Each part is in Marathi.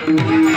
Thank you.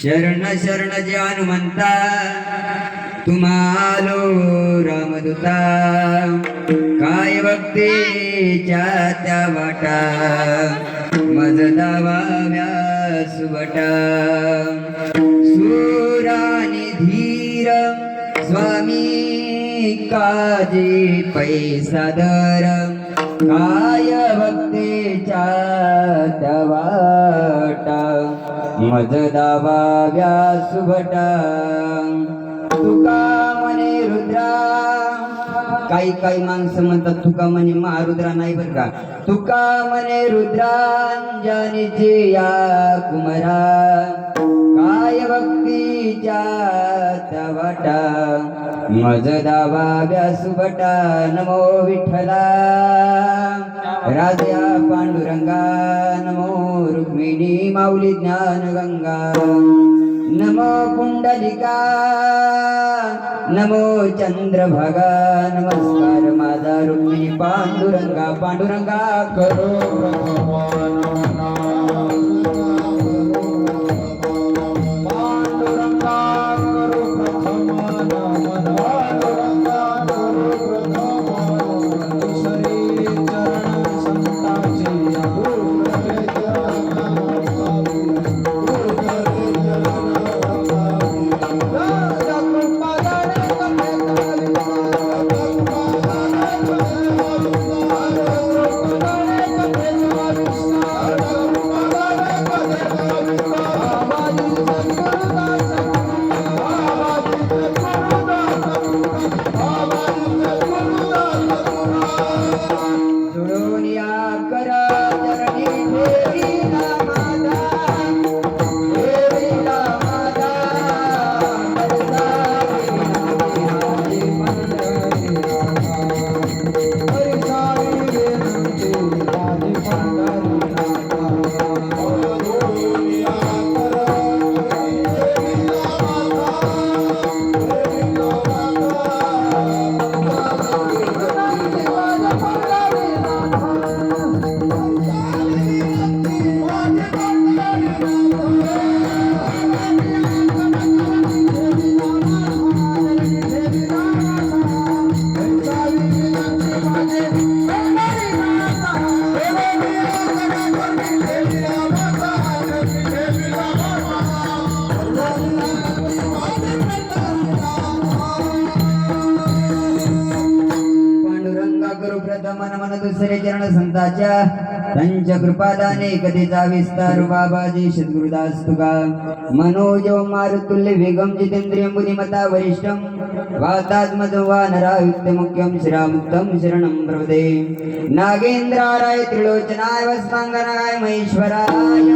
शरण शरण जे हनुमंता तुम्हालो रामदूता काय भक्तीच्या त्या वाटा मज दावा व्यासुबटा सुरानी धीर स्वामी काजी पैसा दर काय भक्तीच्या त्या वाटा मज दावा व्यासुबटा तुका म्हणे रुद्रा काही माणसं म्हणतात तुका म्हणे महारुद्रा नाही बर का तुका म्हणे रुद्रांजनीचे या कुमारा काय भक्तीच्या त्या वाटा मज दावा व्यासुबटा नमो विठ्ठला राजा पांडुरंगा नमो रुक्मिणी माऊली ज्ञान गंगा नमो पुंडलिका नमो चंद्रभागा नमस्कार माझा रुक्मिणी पांडुरंगा पांडुरंगा करो दुसरे चरण संताच्या पंच कृपादाने कधीचा विस्तार बाबाजी सद्गुरुदास तुका मनोज मारुतुल्य वेगम जितेंद्रिय बुद्धिमता वरिष्ठम वातात्मजवानरायुक्त मुख्यम श्रीरामुक्तम शरणं प्रपदे नागेंद्राराय त्रिलोचनाय वस्मांगनाय महेश्वराय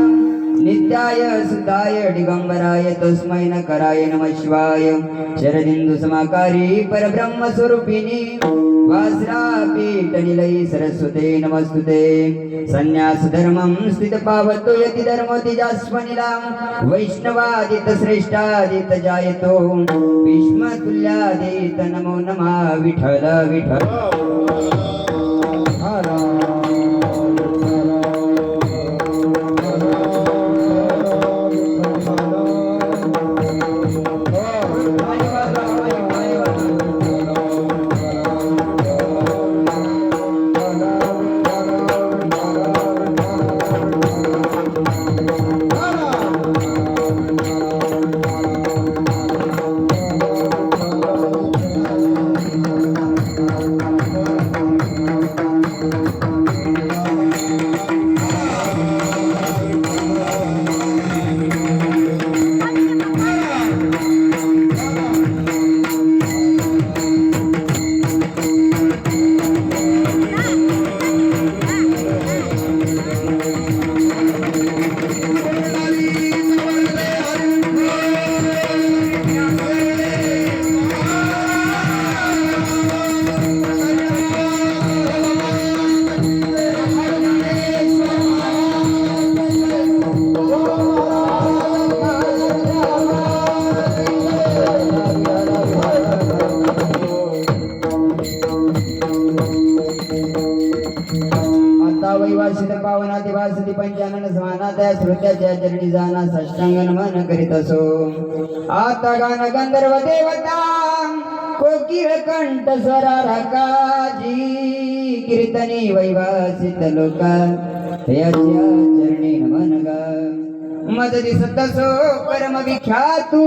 नित्याय सुताय दिगंबराय तस्मै नकराय नमः शिवाय शरदिंदु समाकारी परब्रह्म स्वरूपिणी वासरापीठ निलय सरस्वते नमस्तुते संन्यास धर्मं स्थित पावतो यति धर्मो तिजास्मनिला वैष्णवादित श्रेष्ठादित जायतो भीष्म तुल्यादित नमो नमः विठ्ठल विठ्ठल वैवासित पावनाति वासति पंचानन समानातया श्रुत्याच्या चरणी जाना साष्टांग नमन करीत असो आता गान गंधर्व देवता कोकिळ कंठ स्वराराकाजी कीर्तनी वैवासित लोका याच्या चरणी नमन गा मद दिसत असो परम विख्यातू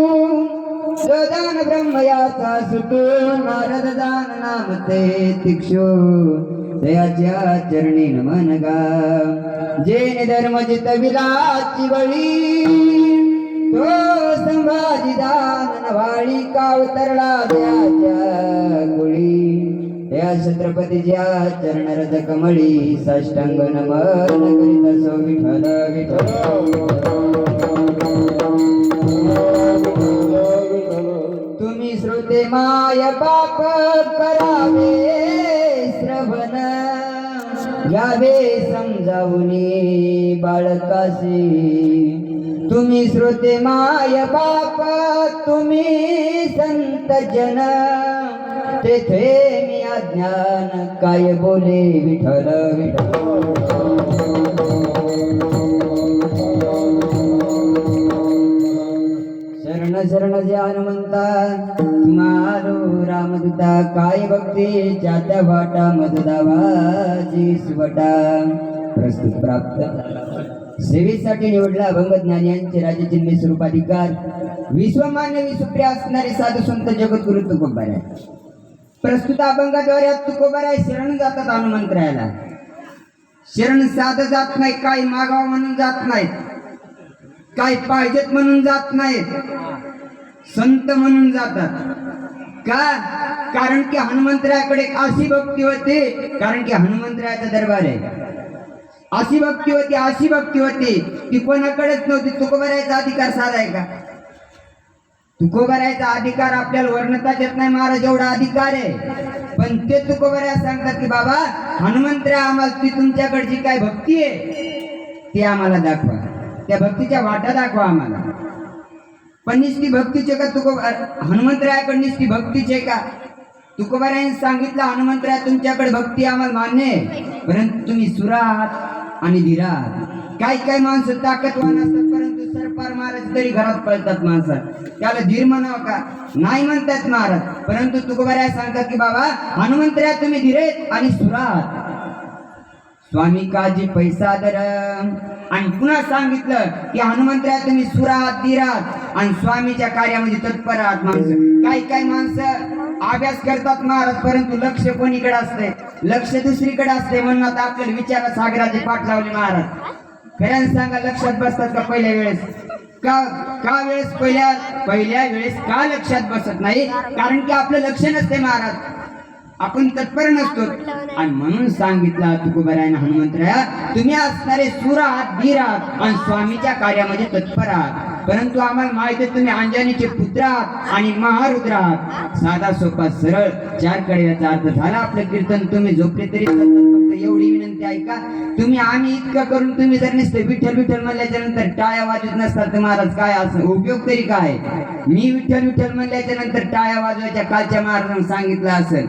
सदान ब्रह्मयाचा सुतो नारद दान नाम ते तिक्षो दयाच्या चरणी नमन गा जेने धर्म जित विलाची वळी तो संभाजी दान वाळी कावतरला दयाच्या कुळी या छत्रपतीच्या चरणरज कमळी साष्टांग नमन करीत असो विठ्ठल विठ्ठल तुम्ही श्रोते माय बाप करावे श्रवण यावे समजावूनी बाळकाशी तुम्ही श्रोते माय बाप तुम्ही संत जन तेथे मी अज्ञान काय बोले विठ्ठल विठ्ठल शरण शरण जे हनुमंता तुम्हारो रामदूता काय भक्ती जात्या वाटा मधुदावाची सुवटा प्रस्तुत प्राप्त सेवेसाठी निवडला अभंग ज्ञानी यांचे राजचिन्ह स्वरूपाधिकार विश्वमान्य विसुप्रिय असणारे साधू संत जगद्गुरु तुकोबाराय प्रस्तुत अभंगाद्वारे तुकोबाराय शरण जातात हनुमंतरायाला शरण साध जात नाही काही मागाव म्हणून जात नाहीत काय पाहिजेत म्हणून जात नाहीत संत म्हणून जातात का कारण की हनुमंतरायाकडे अशी भक्ती होती कारण की हनुमंतरायाचा दरबार आहे अशी भक्ती होती ती कोणाकडेच नव्हती तुकोबारायचा अधिकार साधाय का तुकोबारायचा अधिकार आपल्याला वर्णताच येत नाही महाराज एवढा अधिकार आहे पण ते तुकोबाराया सांगतात की बाबा हनुमंतराया आम्हाला ती तुमच्याकडची काय भक्ती आहे ती आम्हाला दाखवा त्या भक्तीच्या वाटा दाखवा आम्हाला पण निष्ठी भक्तीचे का हनुमंतरायाकडे निष्ठी भक्तीचे का तुकोबारायांनी सांगितलं हनुमंतराया तुमच्याकडे भक्ती आम्हाला मान्य आहे परंतु तुम्ही सुरात आणि धीरात काही माणसं ताकदवान असतात परंतु सरपार महाराज तरी घरात पळतात माणसात त्याला धीर म्हणावं का नाही म्हणतात महाराज परंतु तुकोबाराया सांगतात की बाबा हनुमंतराया तुम्ही धीरेत आणि सुरात स्वामी काजी पैसा दर आणि पुन्हा सांगितलं की हनुमंतराया तुम्ही सुरात धीरात आणि स्वामीच्या कार्यामध्ये तत्पर आहात माणसं काही माणसं अभ्यास करतात महाराज परंतु लक्ष कोणीकडे असते लक्ष दुसरीकडे असते म्हणून आता आपल्याला विचारा सागराचे पाठ लावले महाराज खऱ्याने सांगा लक्षात बसतात का पहिल्या वेळेस का वेळेस पहिल्या वेळेस का लक्षात बसत नाही कारण की आपलं लक्ष नसते महाराज आपण तत्पर नसतो आणि म्हणून सांगितलं तुकोबारायाने हनुमंतराया तुम्ही असणारे सुरात धीरात आणि स्वामीच्या कार्यामध्ये तत्पर आहात परंतु आम्हाला माहिती आहे तुम्ही अंजनीचे पुत्र आहात आणि महारुद्र आहात साधा सोपा सरळ चार कडेचा अर्थ झाला आपलं कीर्तन तुम्ही झोपले तरी फक्त एवढी विनंती आहे का तुम्ही आम्ही इतकं करून तुम्ही जर नसते विठ्ठल विठ्ठल म्हणल्याच्या नंतर टाळ्या वाजवत नसतात तर महाराज काय असं उपयोग तरी काय मी विठ्ठल विठ्ठल म्हणल्याच्या नंतर टाळ्या वाजवायच्या कालच्या महाराजांनी सांगितलं असेल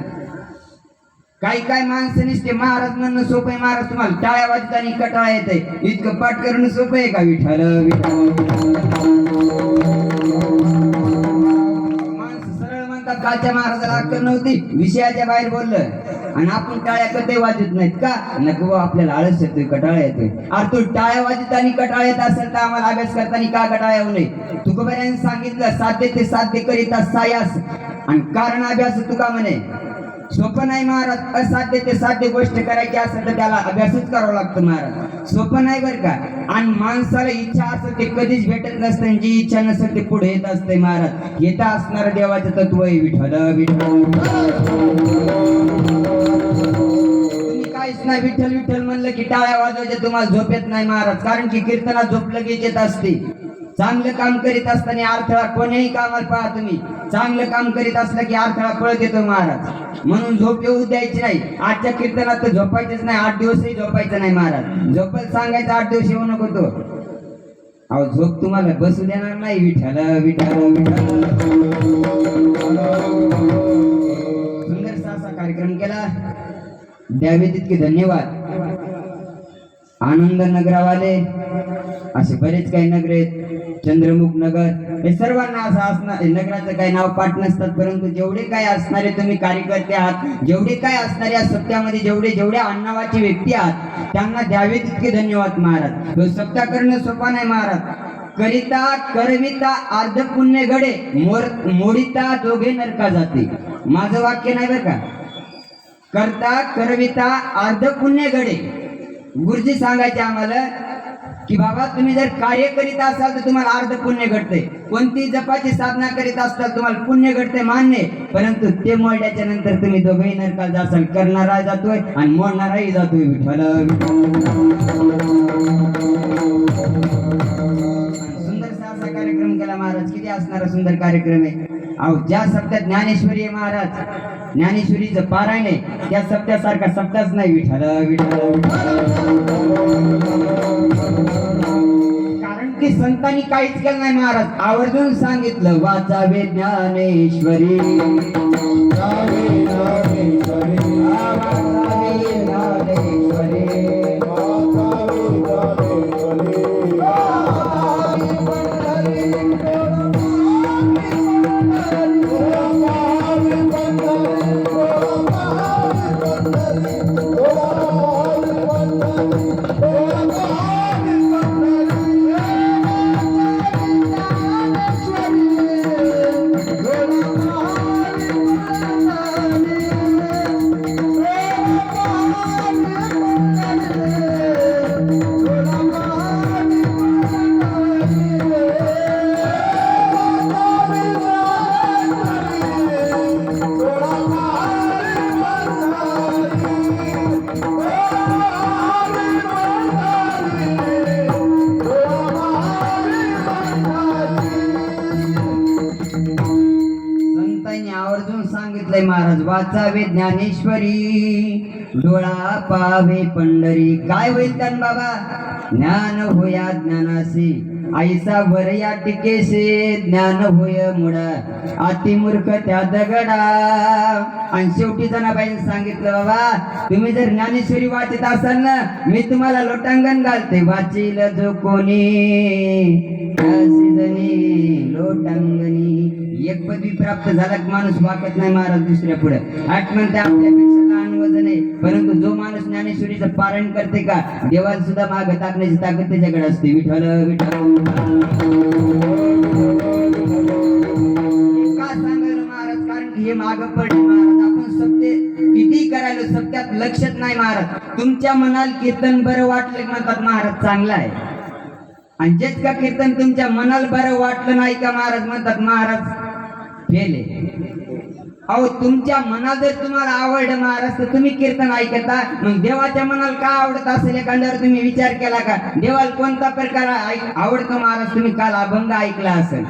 काही माणसं निसते महाराज म्हणणं सोपं आहे महाराज तुम्हाला टाळ्या वाजताना कटाळा येते इतकं पाठ करणं सोपं आहे का विठ्ठल माणसं सरळ म्हणतात कालच्या महाराजाला अक्कल नव्हती विषयाच्या बाहेर बोललं आणि आपण टाळ्या कधी वाजत नाहीत का नको आपल्याला आळस येतोय कटाळा येतोय अरे तू टाळ्या वाजताना कटाळा येत असेल तर आम्हाला अभ्यास करताना का कटाळा येऊ नये तुकोबारायांनी सांगितलं साध्य ते साध्य करीता सायास आणि कारण अभ्यास तुका म्हणे सोपं नाही महाराज असाध्य ते साध्य गोष्ट करायची असेल तर त्याला अभ्यासच करावा लागतो महाराज सोपं नाही बरं का आणि माणसाला इच्छा असेल ते कधीच भेटत नसतं जी इच्छा नसेल ते पुढे येत असते महाराज येता असणार देवाचं तत्व आहे विठ्ठल विठ्ठल तुम्ही काहीच नाही विठ्ठल विठ्ठल म्हणलं की टाळ्या वाजवायच्या तुम्हाला झोप येत नाही महाराज कारण की कीर्तनात झोप लगेच येत असते चांगलं काम करीत असताना अडथळा कोणीही कामाला पहा तुम्ही चांगलं काम करीत असलं की अडथळा पळत येतो महाराज म्हणून झोप येऊ द्यायची नाही आजच्या कीर्तनात तर झोपायचंच नाही 8 दिवसही झोपायचं नाही महाराज झोपायला सांगायचं 8 दिवस येऊ नको तो अहो झोप तुम्हाला बसू देणार नाही विठ्ठल विठ्ठल विठ्ठल सुंदरसा असा कार्यक्रम केला द्यावे तितके धन्यवाद आनंद नगरावाले असे बरेच काही नगर आहेत, चंद्रमुख नगर, हे सर्वांना असं असणार नगराचं काही नाव पाठ नसतात, परंतु जेवढे काय असणारे तुम्ही कार्यकर्ते आहात, जेवढे काय असणारे या सप्त्यामध्ये जेवढ्या आडनावाचे व्यक्ती आहात त्यांना द्यावे तितके धन्यवाद महाराज. तो सप्ताह करणं सोपा नाही महाराज. करिता करविता अर्ध पुण्य घडे, मोडिता दोघे नरका जाते. माझं वाक्य नाही बरं का. करता करविता अर्ध पुण्य घडे. गुरुजी सांगायचे आम्हाला की बाबा तुम्ही जर कार्य करीत असाल तर तुम्हाला अर्ध पुण्य घडते. कोणती जपाची साधना करीत असताल तुम्हाला पुण्य घडते मान्य, परंतु ते मोडल्याच्या नंतर तुम्ही दोघेही नरकाला जासाल. करणारा जातोय आणि मोडणाराही जातोय. विठ्ठल सुंदरसा असा कार्यक्रम केला महाराज. किती असणारा सुंदर कार्यक्रम आहे. अहो ज्या सप्त्यात ज्ञानेश्वरी आहे महाराज, ज्ञानेश्वरीचं पारायण आहे, त्या सप्त्यासारखा सप्ताच नाही. विठ्ठल कारण की संतांनी काहीच केलं नाही महाराज. आवर्जून सांगितलं वाचावे ज्ञानेश्वरी, वाचावे ज्ञानेश्वरी, वाचावे ज्ञानेश्वरी, महाराज वाचावे ज्ञानेश्वरी, डोळा पावे पंढरी. काय होईल त्यान बाबा? ज्ञान होया ज्ञानासी, ऐसा वरया टिकेसे, ज्ञान होय मुडा, अति मूर्ख त्या दगडा. आणि शेवटी जनाबाईंनी सांगितलं बाबा तुम्ही जर ज्ञानेश्वरी वाचित असाल ना, मी तुम्हाला लोटांगण घालते. वाचील जो कोणी लोटांगणी. एक पदवी प्राप्त झाला की माणूस वाकत नाही महाराज दुसऱ्या पुढे. आठवण ते आपल्यापेक्षा लहान वजन आहे, परंतु जो माणूस ज्ञानेश्वरीचं पारायण करते का देवाला सुद्धा मागे टाकण्याची ताकद त्याच्याकडे असते. विठ्ठल विठ्ठल का सांगायला महाराज? कारण की हे माग पडले महाराज. आपण सत्य किती करायला सत्यात लक्षात नाही महाराज. तुमच्या मनाला कीर्तन बरं वाटलं म्हणतात महाराज चांगलं आहे, आणि जेच का कीर्तन तुमच्या मनाला बरं वाटलं नाही का महाराज म्हणतात महाराज फेल आहे. अहो तुमच्या मनात जर तुम्हाला आवडलं महाराज तर तुम्ही कीर्तन ऐकता. मग देवाच्या मनाला का आवडत असेल एखाद्यावर तुम्ही विचार केला का? देवाला कोणता प्रकार आवडतो महाराज? तुम्ही काल अभंग ऐकला असेल.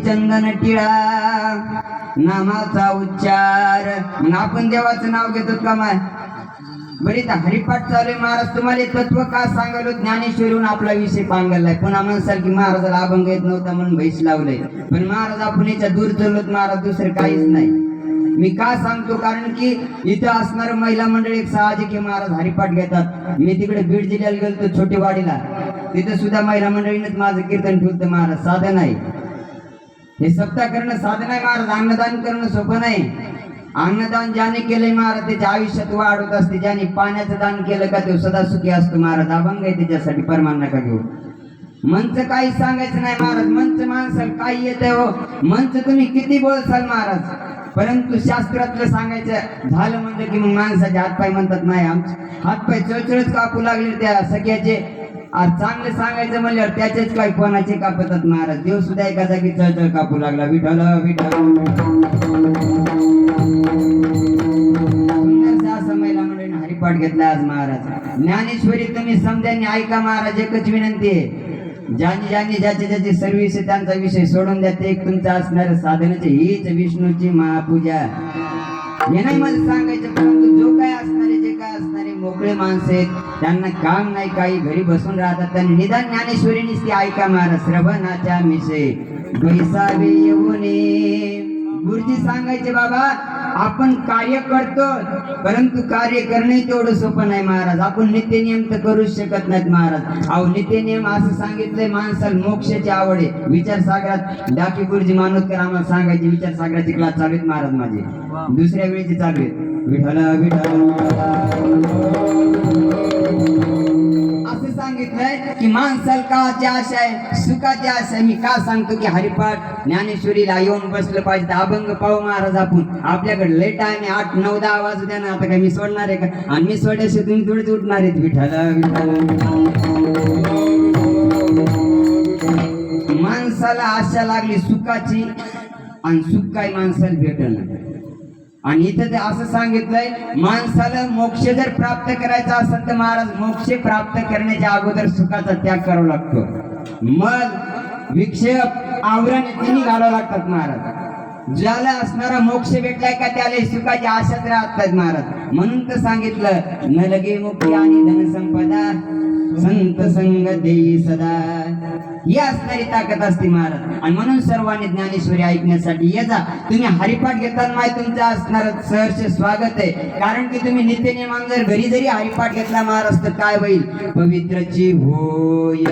चंदन टिळा नामाचा उच्चार. मग आपण देवाचं नाव घेतो का माय? बरी तर हरिपाठ चालू आहे महाराज. तुम्हाला तत्व का सांगायलो? ज्ञानेश्वरीहून आपला विषय पांगलाय. पुन्हा म्हणसाल की महाराजाला अभंग येत नव्हता म्हणून बैस लावलंय. पण महाराज आपण याच्या दूर चलत महाराज, दुसरं काहीच नाही. मी का सांगतो? कारण की इथं असणारं महिला मंडळ एक साहजिक आहे महाराज, हरिपाठ घेतात. मी तिकडे बीड जिल्ह्याला गेलतो छोटेवाडीला, तिथं सुद्धा महिला मंडळीनेच माझं कीर्तन ठेवतं महाराज. साधं नाही हे, सप्ताह करणं साधं नाही महाराज. अन्नदान करणं सोपं नाही. अन्नदान ज्याने केलंय महाराज त्याच्या आयुष्यात वाढ होत असते. ज्याने पाण्याचं दान केलं का तो सदा सुखी असतो महाराज. अभंग आहे त्याच्यासाठी, परमान नका घेऊ. मंच काही सांगायचं नाही महाराज. मंच माणसाला काही येत हो. मंच तुम्ही किती बोलसाल महाराज, परंतु शास्त्रातलं सांगायचं झालं म्हणजे की मग माणसाचे हातपाय म्हणतात नाही, आमचे हातपाय चळचळच कापू लागले त्या सगळ्याचे. चांगलं सांगायचं म्हणल्यावर त्याचेच काही कोणाचे कापतात महाराज. देव सुद्धा एका जागी चळचळ कापू लागला. विठ्ठल विठ्ठल. असं महिला मंडळीने हरिपाठ घेतला आज महाराज. ज्ञानेश्वरी तुम्ही समजाने ऐका महाराज. एकच विनंती आहे, ज्याने ज्याचे सर्विस आहे त्यांचा विषय सोडून द्या. ते एक तुमचं असणारं साधनाचे हीच विष्णूची महापूजा. हे नाही मला सांगायचं, परंतु जो काय असणारे जे काय असणारे मोकळे माणसं आहेत त्यांना काम नाही काही, घरी बसून राहतात. त्यांनी निदान ज्ञानेश्वरीनीच ती ऐका महाराज. श्रवणाच्या मिसे बैसावे येऊने. गुरुजी सांगायचे बाबा आपण कार्य करतो, परंतु कार्य करणे तेवढं सोपं नाही महाराज. आपण नित्यनियम तर करूच शकत नाहीत महाराज. अहो नित्यनियम असं सांगितलंय माणसाला मोक्षाची आवड आहे. विचारसागरात डाकी गुरुजी मानोदकर आम्हाला सांगायचे, विचारसागराची क्लास चालू आहेत महाराज माझे, दुसऱ्या वेळेची चालू आहेत. विठ्ठल विठ्ठल असं सांगितलंय की माणसाला काची आशा आहे, सुखाची आशा आहे. मी का सांगतो की हरिपाठ ज्ञानेश्वरीला येऊन बसलं पाहिजे. तर अभंग पाहू महाराज आपण. आपल्याकडे लेट आहे, 8, 9, 10 वाजू द्या ना. आता काय मी सोडणार आहे का? आणि मी सोडायचे तुम्ही थोडेच उठणार आहेत. विठ्ठल विठ्ठल. माणसाला आशा लागली सुखाची, आणि सुख काही माणसाला भेटलं. आणि इथं ते असं सांगितलंय माणसाला मोक्ष जर प्राप्त करायचा असेल तर महाराज मोक्ष प्राप्त करण्याच्या अगोदर सुखाचा त्याग करावा लागतो. मग विक्षेप आवरण तिन्ही घालावं लागतात महाराज. ज्याला असणारा मोक्ष भेटलाय का त्याला सुखाची आशाच राहतात महाराज. म्हणून तर सांगितलं न लगे मुक्ती आणि धनसंपदा संत संग देई सदा. ही असणारी ताकद असते महाराज. आणि म्हणून सर्वांनी ज्ञानेश्वरी ऐकण्यासाठी ये जा. तुम्ही हरिपाठ घेताना माहिती तुमचं असणार सहर्ष स्वागत आहे. कारण की तुम्ही नित्यनियमान जर घरी जरी हरिपाठ घेतला महाराज तर काय होईल? पवित्रची होय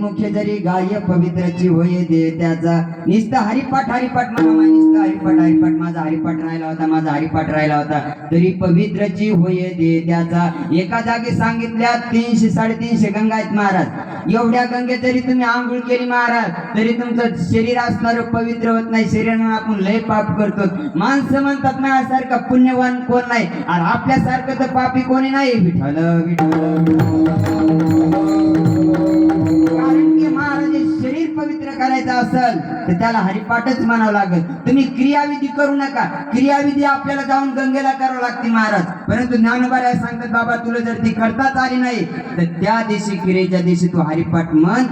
मुख्य जरी गाय पवित्रची होय दे त्याचा. निस्ता हरिपाठ हरिपाठ म्हणा, निस्ता हरिपाठ हरिपाठ माझा हरिपाठ राहिला होता, माझा हरिपाठ राहिला होता, तरी पवित्रची होय दे त्याचा. एका जागी सांगितल्या 300 350 गंगा आहेत महाराज. एवढ्या गंगे जरी तुम्ही आंघोळ केली महाराज तरी तुमचं शरीर असणार पवित्र होत नाही. शरीरानं आपण लय पाप करतो. माणसं म्हणतात माझ्यासारखं पुण्यवान कोण नाही, आणि आपल्यासारखं तर पापी कोणी नाही. विठ्ठल विठ्ठल. शरीर पवित्र करायचं असेल तर त्याला हरिपाठच म्हणावं लागेल. तुम्ही क्रियाविधी करू नका. क्रियाविधी आपल्याला जाऊन गंगेला करावं लागते महाराज. परंतु ज्ञानोबा सांगतात बाबा तुला जर ती करताच आली नाही तर त्या दिवशी क्रियेच्या दिवशी तू हरिपाठ म्हण.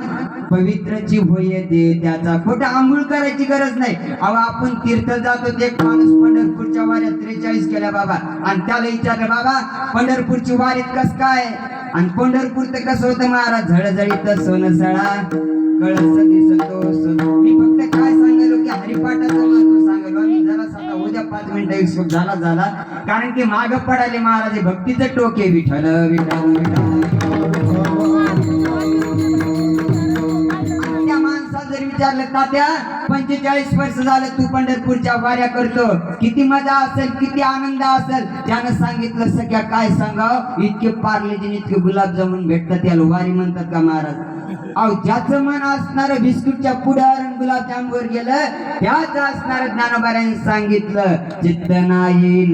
पवित्रची होय दे त्याचा. खोटं आंघोळ करायची गरज नाही. अहो आपण तीर्थ जातो. एक माणूस पंढरपूरच्या वाऱ्यात 43 केल्या बाबा, आणि त्याला विचारलं बाबा पंढरपूरची वारीत कस काय? आणि पंढरपूर तर कसं होतं महाराज? झळझळीत सोनं सळा कळस दिसतो. मी फक्त काय सांगायलो की हरिपाठाचं महत्व सांगायलो. मी जरा सांगा उद्या 5 मिनिटं एक्सपोज झाला कारण की माग पडाले महाराज भक्तीचं टोके विठ्ठल विठ्ठल त्या माणसाला जर विचारलं तात्या 45 वर्ष झालं तू पंढरपूरच्या वाऱ्या करतो, किती मजा असेल, किती आनंद असेल. त्यानं सांगितलं सख्या काय सांगाव, इतके पार्लेजी इतके गुलाबजामुन भेटतात त्याला वारी म्हणतात का महाराज. अहो ज्याचं मन असणार बिस्कुटच्या पुढ्यावर गुलाबजामवर गेलं त्याच असणार ज्ञानोबाऱ्यांनी सांगितलं चित्त नाही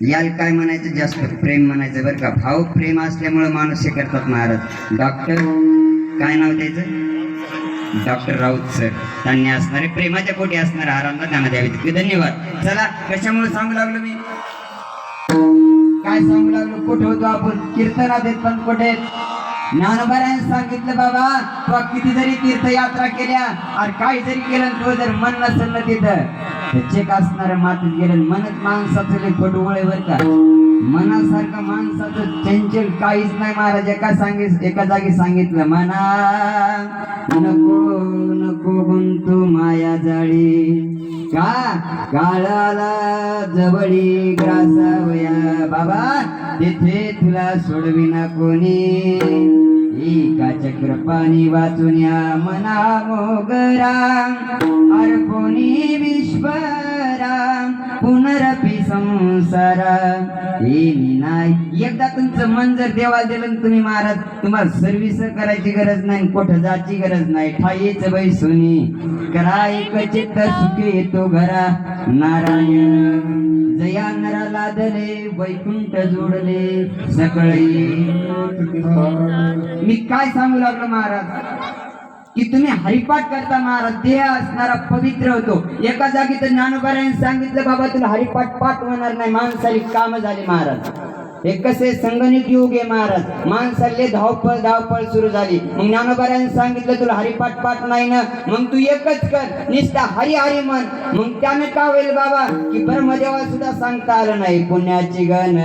याला काय म्हणायचं, जास्त प्रेम म्हणायचं बरं का. भाव प्रेम असल्यामुळे माणूस हे करतात महाराज. डॉक्टर काय नाव द्यायचं, डॉक्टर राऊत सर, त्यांनी असणारे प्रेमाच्या पोटी असणारे आरामला त्यांना द्यावे. तितके धन्यवाद. चला कशामुळे सांगू लागलो मी, काय सांगू लागलो, कुठे होतो आपण, कीर्तनात येत पण कुठे. ज्ञानोबाऱ्यांनी सांगितलं बाबा तू किती जरी तीर्थयात्रा केल्या आणि काही जरी केलं तो जर मन नसेल ना तिथं चेक असणारं मातीत गेलं. मनच माणसाचं लय पटुवळ बर का, मनासारखं माणसाचं चंचल काहीच नाही. महाराज एका जागी सांगितलं मना नको नको गुंतू माया जाळी का काळाला जवळी ग्रासावया बाबा तिथे तुला सोडविना कोणी एका चक्रपाणी वाचून या मना मोगरा अर्पणी विश्वरा पुनरपी संसारा नाही. एकदा तुमचं मन जर देवाला दिलं तुम्ही महाराज तुम्हाला सर्व्हिस करायची गरज नाही, कुठं जायची गरज नाही. ठाईच बैसुनी करा एक चित्त सुखी येतो घरा नारायण जया नरा लादले वैकुंठ जोडले सकाळी. मी काय सांगू लागलो महाराज की तुम्ही हरिपाठ करता महाराज देह असणारा पवित्र होतो. एका जागी तर ज्ञानोबाऱ्यांनी सांगितलं बाबा तुला हरिपाठ पाठ होणार नाही, माणसाली काम झाली महाराज. हे कसे संगणिक युग आहे महाराज, माणसाले धावपळ सुरू झाली. मग ज्ञानोबाऱ्यांनी सांगितलं तुला हरिपाठ पाठ नाही ना, मग तू एकच कर निष्ठा हरी हरी म्हण. मग त्याने का होईल बाबा की ब्रह्मदेवाला सुद्धा सांगता आलं नाही पुण्याची गण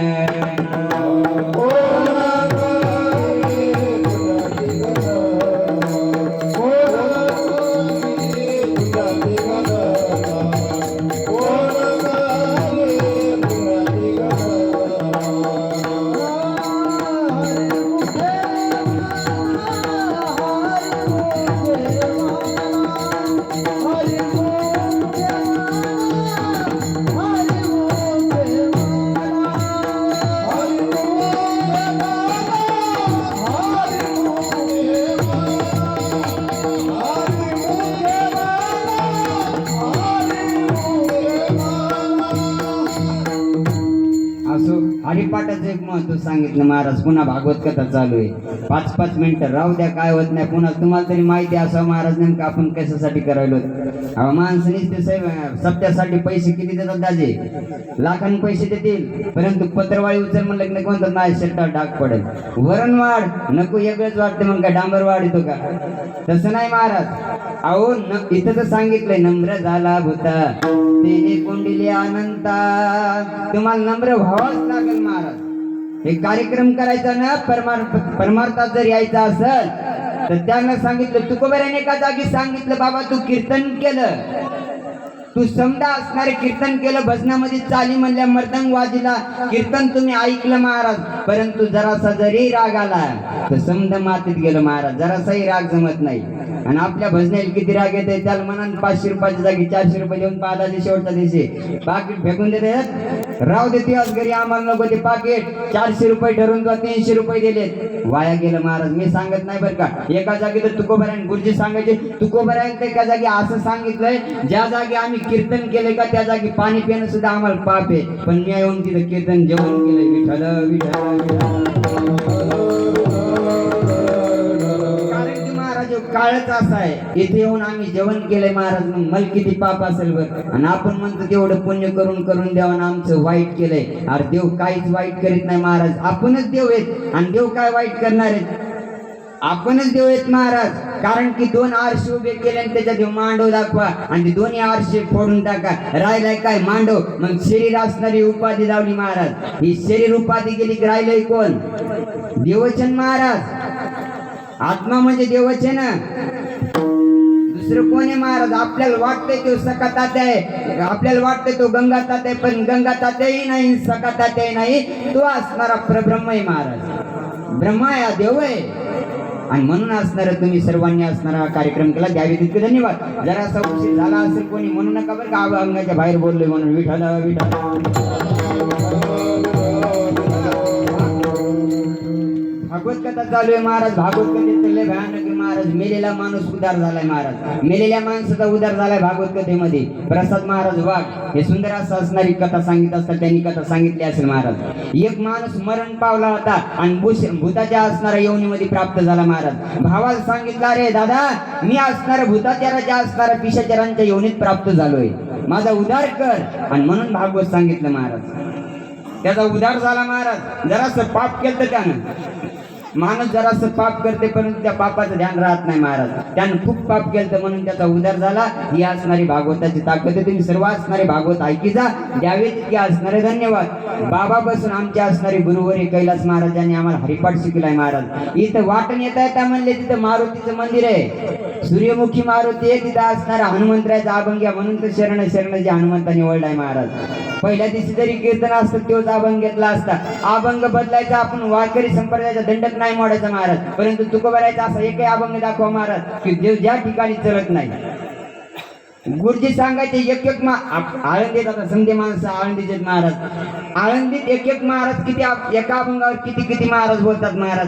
हरिपाठाचं एक महत्व सांगितलं महाराज. पुन्हा भागवत कथा चालू आहे, 5-5 मिनिटं राहू द्या काय होत नाही. पुन्हा तुम्हाला तरी माहिती असावं महाराज नेमकं आपण कशासाठी करायलो. माणसानेच ते सप्त्यासाठी पैसे किती देतात दाजे, लाखांनी पैसे देतील, परंतु पत्रवाळी उचल म्हणलं की कोणतं नाही शर्टावर डाग पडेल. वरणवाढ नको वेगळंच वाटतं मग काय डांबर वाढ येतो का, तसं नाही महाराज. अहो इथं तर सांगितलंय नम्र झाला भूता ते कोंडिले अनंता. तुम्हाला नम्र व्हावाच लागेल महाराज. हे कार्यक्रम करायचा ना परमार्थात जर यायचा असेल तर त्यांना सांगितलं तुकोबाऱ्याने एका जागी सांगितलं बाबा तू कीर्तन केलं तू समजा असणारे कीर्तन केलं, भजनामध्ये चाली म्हणल्या मर्दंग वाजिला, कीर्तन तुम्ही ऐकलं महाराज, परंतु जरासा जरी राग आला तर समजा मातीत गेलं महाराज, जरासाही राग जमत नाही. आणि आपल्या भजनेला किती राग येते, त्याला मनान 500 रुपयाच्या जागी 400 रुपये देऊन पादाचे शेवटच्या दिवशी पाकिट फेकून देतात. राव देते आज घरी, आम्हाला नको ते पाकिट, 400 रुपये ठरवून तुला 300 रुपये दिलेत, वाया गेलं महाराज. मी सांगत नाही बरं का, एका जागी तर तुकोबरायन गुरुजी सांगायचे, तुकोबरायन एका जागी असं सांगितलंय, ज्या जागी आम्ही कीर्तन केले का त्या जागी पाणी पिणं सुद्धा आम्हाला पाप आहे, पण मी येऊन तिथं कीर्तन जेवण केलंय. विठ्ठल काळच असा आहे, इथे येऊन आम्ही जेवण केलंय महाराज, मग मला किती पाप असेल बरं. आणि आपण म्हणतो तेवढं पुण्य करून करून देवानं आमचं वाईट केलंय. अरे देव काहीच वाईट करीत नाही महाराज, आपणच देव आहेत. आणि देव काय वाईट करणार आहेत, आपणच देव आहेत महाराज. कारण की 2 आरशे उभे केले आणि त्याच्यात मांडव दाखवा, आणि ते दोन्ही आरशे फोडून टाका, राहिलाय काय मांडव. मग शरीर असणारी उपाधी लावली महाराज, ही शरीर उपाधी गेली, राहिलंय कोण, देवचन महाराज. आत्मा म्हणजे देवचन, दुसरं कोण आहे महाराज. आपल्याला वाटतंय तो सखा तात्या आहे, आपल्याला वाटतंय तो गंगा तात्या आहे, पण गंगा तात्याही नाही, सखा तात्याही नाही, तो असणारा परब्रह्म आहे महाराज. ब्रह्मा आहे, देव आहे. आणि म्हणून असणार तुम्ही सर्वांनी असणारा कार्यक्रम केला, द्यावे तितके धन्यवाद. जरासा उशीर झाला असेल कोणी म्हणू नका बरं का, अंगाच्या बाहेर बोललोय म्हणून. विठ्ठल भागवत कथा चालू आहे महाराज. भागवत कथेत लय भयानक महाराज. मेलेला माणूस उदार झालाय महाराज, मेलेल्या माणसाचा उदार झालाय भागवत कथेमध्ये. प्रसाद महाराज वाघ हे सुंदर असं असणारी कथा सांगित असतात, त्यांनी कथा सांगितली असेल महाराज. एक माणूस मरण पावला होता आणि भूताच्या असणाऱ्या योनीमध्ये प्राप्त झाला महाराज. भावाला सांगितलं, अरे दादा मी असणाऱ्या भूताचाराच्या असणाऱ्या पिशाचारांच्या योनीत प्राप्त झालोय, माझा उद्धार कर. आणि म्हणून भागवत सांगितलं महाराज. त्याचा उद्धार झाला महाराज. जरासं पाप केलं त्यानं, माणूस जरासं पाप करते परंतु त्या पापाचं ध्यान राहत नाही महाराज. त्यानं खूप पाप केलं म्हणून त्याचा उद्धार झाला. ही असणारी भागवताची ताकद आहे. तुम्ही सर्व असणारे भागवत ऐकी जा, द्यावे तितके असणारे धन्यवाद. बाबापासून आमचे असणारे गुरुवरी कैलास महाराजांनी आम्हाला हरिपाठ शिकलाय महाराज. इथं वाटण येता येता म्हणले तिथं मारुतीचं मंदिर आहे, सूर्यमुखी मारुती आहे, तिथं असणारा हनुमंतराचा अभंग्या म्हणून तर शरण शरण जे हनुमंतांनी निवडलाय महाराज. पहिल्या दिवशी जरी कीर्तन असतं तोच अभंग घेतला असता. अभंग बदलायचा, आपण वारकरी संप्रदायाचा दंडक नाही मोडायचा महाराज, परंतु तुकोबारायचा असा एकही अभंग दाखवा महाराज की देव ज्या ठिकाणी चलत नाही. गुरुजी सांगायचे एक एक आळंदीत, आता संधी माणसं आळंदीचे महाराज, आळंदीत एक एक महाराज किती एका अभंगावर किती किती महाराज बोलतात महाराज.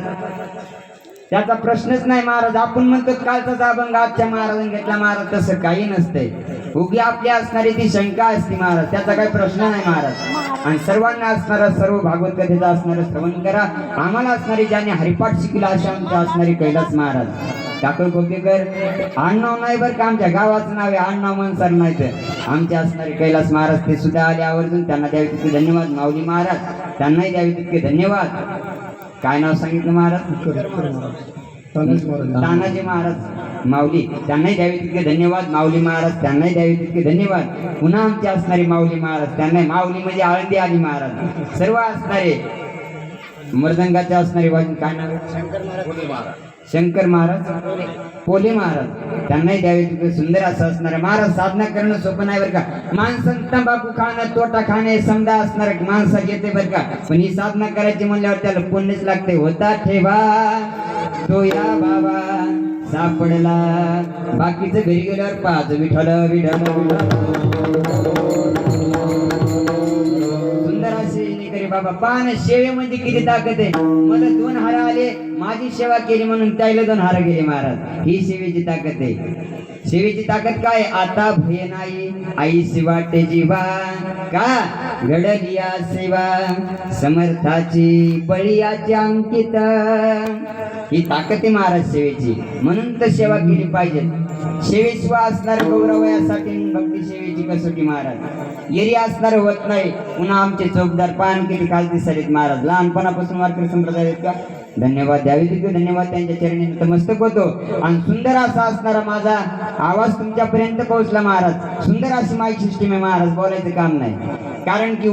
त्याचा प्रश्नच नाही महाराज. आपण म्हणतो कालचाच अभंग आजच्या महाराजांनी घेतला महाराज, तसं काही नसतंय. उगी आपली असणारी ती शंका असते महाराज, त्याचा काही प्रश्न नाही महाराज. आणि सर्वांना असणारा सर्व भागवत कथेचा असणारं श्रवण करा. आम्हाला असणारी ज्यांनी हरिपाठ शिकला अशा आमच्या असणारी कैलास महाराज टाकळ खोकेकर, आडनाव नाही बरं का, आमच्या गावाचं नाव आहे, आडनाव मनसर नाही तर आमचे असणारे कैलास महाराज ते सुद्धा आले आवर्जून. त्यांना द्यावे तितके धन्यवाद. माऊली महाराज त्यांनाही द्यावे तितके धन्यवाद. काय नाव सांगितलं महाराज? तानाजी महाराज माऊली, त्यांनाही द्यावे तितके धन्यवाद. माऊली महाराज त्यांनाही द्यावे तितके धन्यवाद. पुन्हा आमचे असणारे माऊली महाराज त्यांनाही, माऊली म्हणजे आळंदी आली महाराज, सर्व असणारे मृदंगाचे असणारे वाजून काय नाव? शंकर महाराज पोले महाराज त्यांनाही द्यावे तितके सुंदर असं असणार महाराज. साधना करणं सोपं नाही बरं का. माणसं तंबाखू खाणं, तोटा खाणे समजा असणार माणसात येते बरं का, पण ही साधना करायची म्हणल्यावर त्याला पुण्यच लागते. होता ठेवा तो या बाबा सापडला, बाकीचं घरी गेल्यावर पाच विठ्ठल विठ्ठल. सुंदर असे करे बाबा. पान सेवेमध्ये किती ताकद आहे. मला 2 हार आले, माझी सेवा केली म्हणून त्याला 2 हार गेले महाराज. ही सेवेची ताकद आहे. सेवेची ताकद काय? आता भय नाही आईस वाटे जीवा, का घडलिया सेवा समर्थाची बळीयाची अंकित. ही ताकद आहे महाराज सेवेची, म्हणून तर सेवा केली पाहिजे. सेवेशिवाय असणार गौरव यासाठी भक्ती सेवेची कसोटी महाराज. येरी असणार होत नाही. पुन्हा आमचे चौकदार पान किती खालती सरीत महाराज. लहानपणापासून वारकरी संप्रदाय आहेत का धन्यवाद द्यावे तिथे धन्यवाद त्यांच्या चरणी नतमस्तक होतो. आणि सुंदर असा असणारा माझा आवाज तुमच्यापर्यंत पोहोचला महाराज. सुंदर अशी माईक सिस्टीम आहे महाराज, बोलायचं काम नाही. कारण की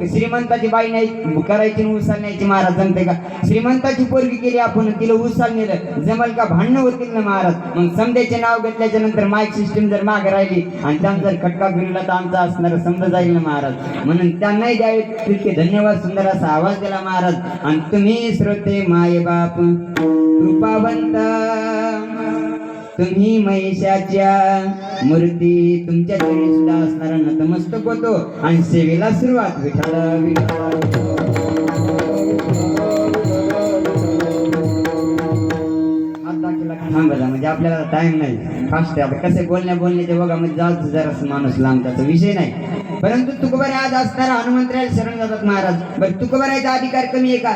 श्रीमंताची बाई नाही करायची उसाल न्यायची महाराज, जमते का? श्रीमंताची पोरगी केली आपण, तिला उसाल नेलं जमल का? भांडणं होतील ना महाराज. मग समजायचे नाव घेतल्याच्या नंतर माईक सिस्टीम जर मागे राहिली आणि त्यांचा जर खटका फिरला तर आमचा असणार समजा जाईल ना महाराज. म्हणून त्यांनाही द्यावे तितके धन्यवाद. सुंदर असा आवाज दिला महाराज. आणि तुम्ही श्रोते माय बाप कृपावंत, तुम्ही महिषाच्या मूर्ती, तुमच्या चरणी सुद्धा असणारा नतमस्तक होतो. आणि सेवेला सुरुवात विठ्ठल थांबला म्हणजे आपल्याला टाइम नाही, फास्ट आहे. आता कसे बोलण्याच्या बघामध्ये जात जरा माणूस लांब, त्याचा विषय नाही. परंतु तुकोबारे आज असणारा हनुमंतरायाला शरण जातात महाराज. बरं तुकोबारायचा अधिकार कमी आहे का?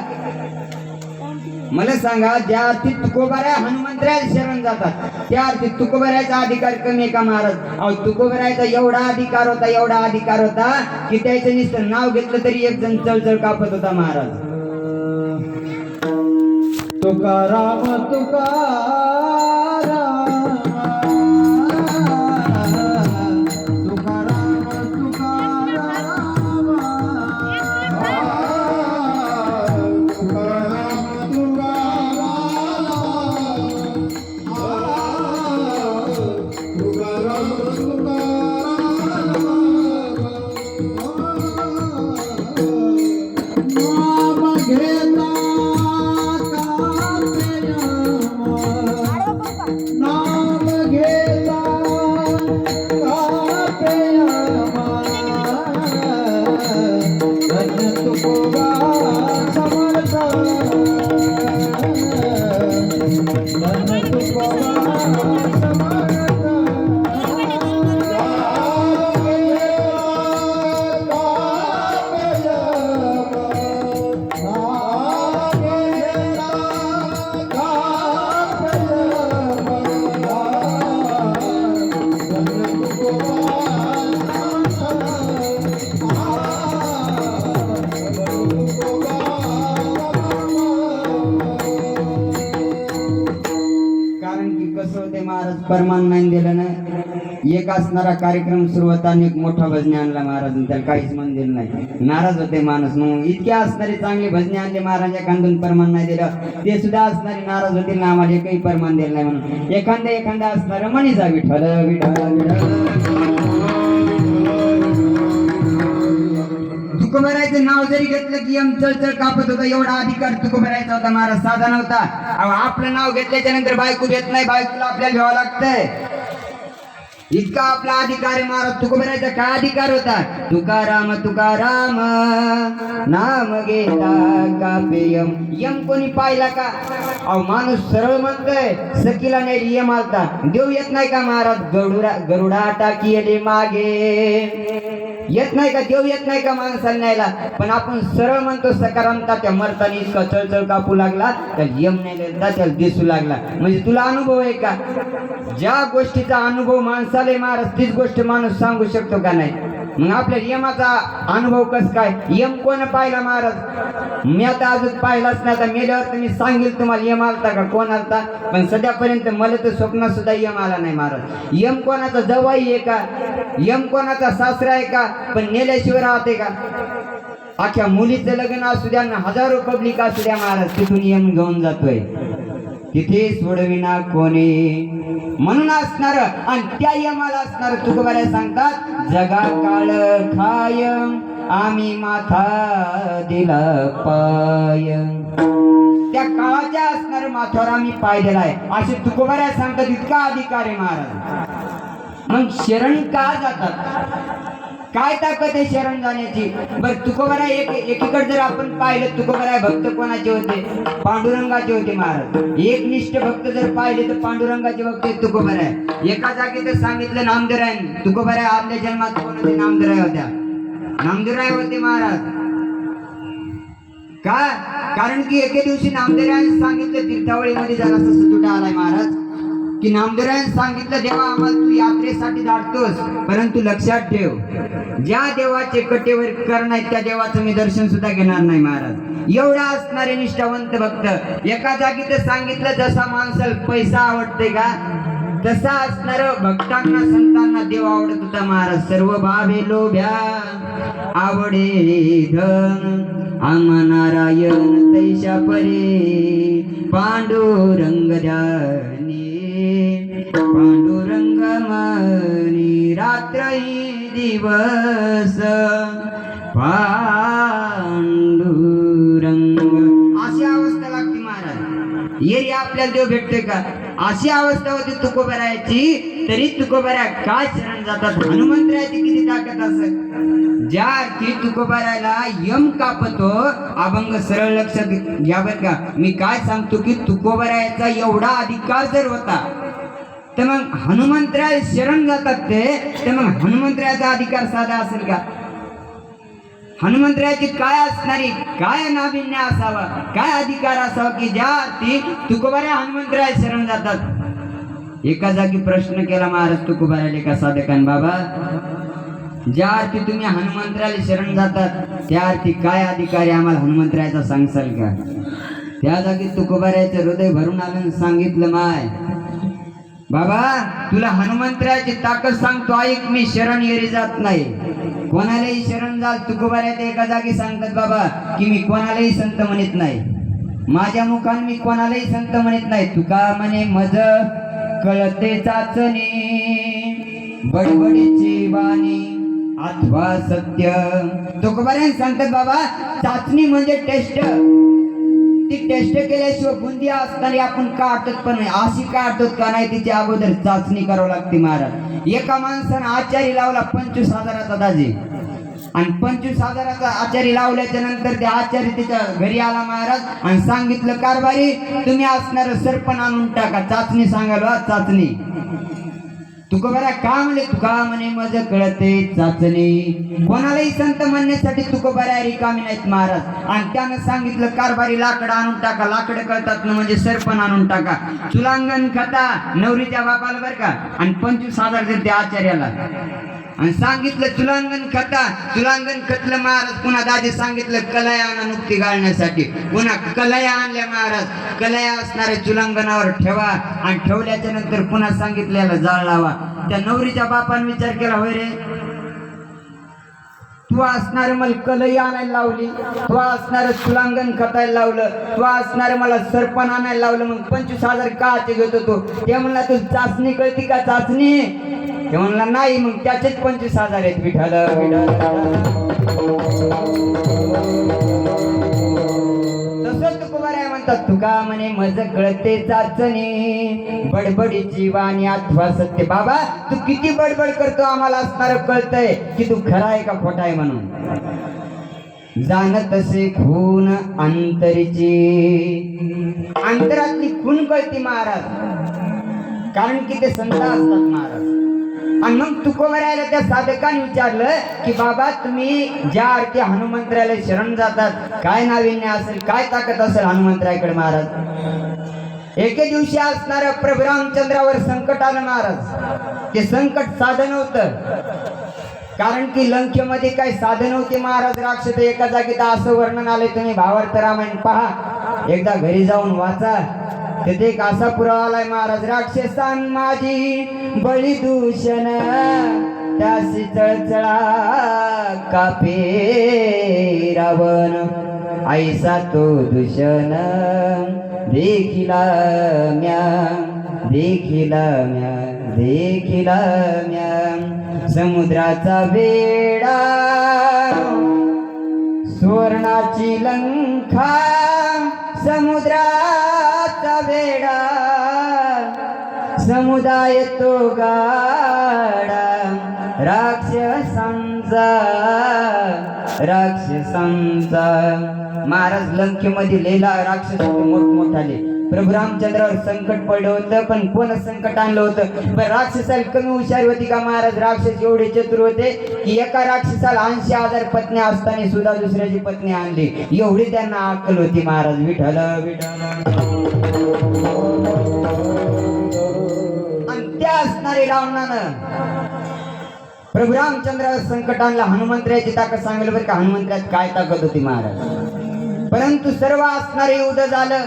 मला सांगा, ज्या अर्थी तुकोबाऱ्या हनुमंतरायाला शरण जातात त्या अर्थी तुकोबाऱ्याचा अधिकार कमी आहे का महाराज? अहो तुकोबाऱ्याचा एवढा अधिकार होता की त्याचं नुसतं नाव घेतलं तरी एक जण चळचळ कापत होता महाराज. तुकाराम तुकाराम परमान नाही दिलं ना. एक असणारा कार्यक्रम सुरुवाताने एक मोठा भजने आणला महाराज, त्याला काहीच मन दिलं नाही. नाराज होते माणूस. मग इतके असणारे चांगले भजने आणले महाराज, एखादून परमान नाही दिलं ते सुद्धा असणारे नाराज होतील ना, आम्हाला एकही परमान दिलं नाही म्हणून. एखादा असणार म्हणीचा विठ्ठल विठ्ठल विठ्ठल. तुकोबारायचं नाव जरी घेतलं की चळचळ कापत होता, एवढा अधिकार तुकोबारायचा होता महाराज, साधा नव्हता. आपलं नाव घेतल्याच्या नंतर बायको घेत नाही, बायकोला आपल्याला घ्यावं लागतंय. इतका आपला अधिकार आहे महाराज. तुकोबारायचा काय अधिकार होता? तुकाराम तुकाराम नाम घेता कापे यम. यम कोणी पाहिला का? अहो माणूस सरळ म्हणतोय, सकीला नाही यम आलता. देव येत नाही का महाराज? गरुडा टाकी मागे येत नाही का? देव येत नाही का माणसाला न्यायला? पण आपण सरळ म्हणतो सकारामता. त्या मरतानी इतका चळचळ कापू लागला, त्या यम नाही त्याला दिसू लागला. म्हणजे तुला अनुभव आहे का? ज्या गोष्टीचा अनुभव माणसाला महाराज तीच गोष्ट माणूस सांगू शकतो का नाही? मग आपल्या यमाचा अनुभव कस काय? यम कोण पाहिला महाराज? मी आता अजून पाहिलाच नाही. आता मेल्यावर तुम्ही सांगेल तुम्हाला यम आलता का, कोण आलता. पण सध्यापर्यंत मला तर स्वप्नात सुद्धा यम आला नाही महाराज. यम कोणाचा जवाई आहे का? यम कोणाचा सासरा आहे का? पण नेल्याशिवाय राहते का? अख्ख्या मुलीचं लग्न असू द्या ना, हजारो पब्लिक असू द्या महाराज, तिथून यम घेऊन जातोय. तिथे सोडविना कोणी म्हणून असणार. आणि त्या यमाला असणार तुकोबाराय सांगतात, जगा काळ खाय आम्ही माथा दिला पाय. त्या काळाच्या असणार माथ्यावर आम्ही पाय दिलाय असे तुकोबाराय सांगतात. इतका अधिकार आहे महाराज. मग शरण का जातात? काय ताकद आहे शरण जाण्याची? बरं तुकोबाराय एकीकडे जर आपण पाहिलं, तुकोबाराय भक्त कोणाचे होते? पांडुरंगाचे होते महाराज. एकनिष्ठ भक्त जर पाहिले तर पांडुरंगाचे भक्त आहेत तुकोबाराय. एका जागी तर सांगितलं नामदेवराय. तुकोबाराय आपल्या जन्मात कोण होते? नामदेवराय होत्या. नामदेवराय होते महाराज. का? कारण की एके दिवशी नामदेवरायाने सांगितलं तीर्थावळीमध्ये जरासा सुतुटा आलाय महाराज. की नामदेवाने सांगितलं देवा आम्हाला तू यात्रेसाठी धाडतोस, परंतु लक्षात ठेव ज्या देवाचे कटेवर कर्ण आहेत त्या देवाचं मी दर्शन सुद्धा घेणार नाही महाराज. एवढा असणारे निष्ठावंत भक्त. एका जागी तर सांगितलं जसा माणसाला पैसा आवडते का तसा असणार भक्तांना संतांना देव आवडत होता महाराज. सर्व भावे लोभ्या आवडे धन आम्हा नारायण तैशा परे पांडुरंग ध्यानी पांडुरंग मनी रात्रही दिवस पांडुरंग. अशी अवस्था लागते महाराज. येरी आपल्याला देव भेटतोय का अशी अवस्था होती तुकोबरायाची. तरी तुकोबरा काय शरण जातात. हनुमंतरायाची किती ताकद असत. ज्या अर्थी तुकोबरायला यम कापतो अभंग सरळ लक्षात घ्या बर का. मी काय सांगतो की तुकोबरायाचा एवढा अधिकार जर होता तर मग हनुमंतराय शरण जातात ते, तर मग हनुमंतरायाचा अधिकार साधा असेल का. हनुमंतरायाची काय असणारी काय नाभिन्य असावा काय अधिकार असावा की ज्या अर्थी तुकोबराया हनुमंतराय शरण जातात. एका जागी प्रश्न केला महाराज तुकोबरायला एका साधकान, बाबा ज्या अर्थी तुम्ही हनुमंतरायाला शरण जातात त्या अर्थी काय अधिकारी आम्हाला हनुमंतरायाचा सांगसाल का. त्या जागी तुकोबरायाचं हृदय भरून आलं सांगितलं, माय बाबा तुला हनुमंतरायाची ताकद सांगतो ऐक. मी शरण येरी जात नाही कोणालाही शरण जाल. तुकोबराया एका जागी सांगतात बाबा की मी कोणालाही संत म्हणत नाही. माझ्या मुखाने मी कोणालाही संत म्हणत नाही. तुका म्हणे मज कळते चाचणी बडबडीची वाणी अथवा सत्य. तुकोबराया सांगतात बाबा चाचणी म्हणजे टेस्ट. ती टेस्ट केल्याशिवाय बुंदी असताना आपण काढतो पण अशी काढतो का नाही तिची अगोदर चाचणी करावं लागते महाराज. एका माणसानं आचारी लावला 25,000चा दाजी आणि 25,000चा आचारी लावल्याच्या नंतर ते आचारी त्याच्या घरी आला महाराज आणि सांगितलं कारभारी तुम्ही असणार सरपण आणून टाका. चाचणी सांगायला चाचणी. तुकोबरा का म्हणले तुका म्हणे मज कळते चाचणी. कोणालाही संत म्हणण्यासाठी तुकोबरा रिकामी नाहीत महाराज. आणि त्यानं सांगितलं कारभारी लाकडं आणून टाका. लाकडं कळतात ना म्हणजे सरपण आणून टाका. चुलांगण खता नवरीच्या बापाला बर का आणि 25,000 दिले त्या आचार्याला आणि सांगितलं चुलांगण खता. चुलांगण खतलं महाराज. पुन्हा दादी सांगितलं कलया आणा नुकती घालण्यासाठी. पुन्हा कलया आणल्या महाराज. कलया असणाऱ्या चुलांगणावर ठेवा आणि ठेवल्याच्या नंतर पुन्हा सांगितलेला जाळ लावा. त्या नवरीच्या बापाने विचार केला होय रे तू असणारे मला कलई आणायला लावली, तू असणारं चुलांगण खतायला लावलं, तू असणारे मला सरपण आणायला लावलं, मग 25,000 का घेत होतो. ते म्हणला तू चाचणी कळती का चाचणी. ते म्हणला नाही. मग त्याचेच 25,000 आहेत. विठाल तसंच तुकोबराया म्हणतात तुका म्हणे मज कळते चाचणी बडबडीची वाणी अथवा सत्य. बाबा तू किती बडबड करतो आम्हाला असणार कळतंय की तू खरा आहे का खोटा आहे म्हणून. जाणत असे खून अंतरीची. अंतरातली खून कळती महाराज कारण की ते संत असतात महाराज. आणि मग तुकोबरायाला त्या साधकाने विचारलं की बाबा तुम्ही ज्या अर्थी हनुमंतरायाला शरण जातात काय नाविन्य असेल काय ताकद असेल हनुमंतरायाकडे महाराज. एके दिवशी असणाऱ्या प्रभू रामचंद्रावर संकट आलं महाराज. ते संकट साधं नव्हतं कारण की लंकेमध्ये काही साधन होते महाराज. राक्षस एका जागी तर असं वर्णन आले तुम्ही भावार्थ रामायण पहा एकदा घरी जाऊन वाचा. तिथे एक असा पुरावा आलाय महाराज. राक्षसां माझी बळी दूषण त्यासी चळचळा कापे रावण ऐसा तो दूषण देखिला म्या समुद्राचा वेडा सुवर्णाची लंका समुद्राचा वेडा समुदाय तो गाडा राक्षसांचा महाराज. लंकेमध्ये लेला राक्षस मोठमोठाले. प्रभू रामचंद्रावर संकट पडलं होतं पण कोण संकट आणलं होतं. पण राक्षसाला कमी हुशारी होती का महाराज. राक्षस एवढे चतुर होते की एका राक्षसाला 80,000 पत्नी असताना सुद्धा दुसऱ्याची पत्नी आणली. एवढी त्यांना अक्कल होती महाराज. विठ्ठल विठ्ठल असणारे रावणानं प्रभू रामचंद्र संकट आणला. हनुमंतरायाची ताकद सांगितलं बरं का, हनुमंतरात काय ताकद होती महाराज. परंतु सर्व असणारे युद्ध झालं.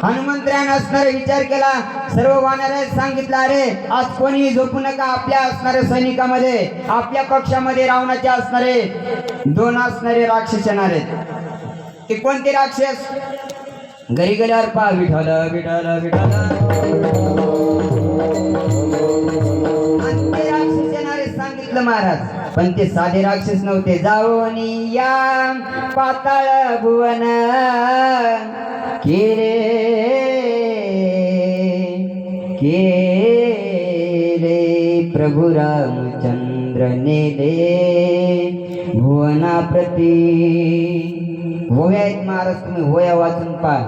हनुमंतरायाने असणारे विचार केला. सर्व वानरांना सांगितलं, अरे आज कोणी झोपू नका. आपल्या असणाऱ्या सैनिकामध्ये, आपल्या पक्षामध्ये रावणाचे असणारे 2 असणारे राक्षस येणार आहेत. ते कोणते राक्षस? घरी गेल्यावर पहा, विठ्ठल विठ्ठल विठ्ठल. आणि ते राक्षस येणारे सांगितलं महाराज. पण ते साधे राक्षस नव्हते. जाऊनी या पाताळ भुवन केले प्रभु रामचंद्र नेले भुवना प्रती. होया आहेत महाराज, तुम्ही होया वाचून पहा.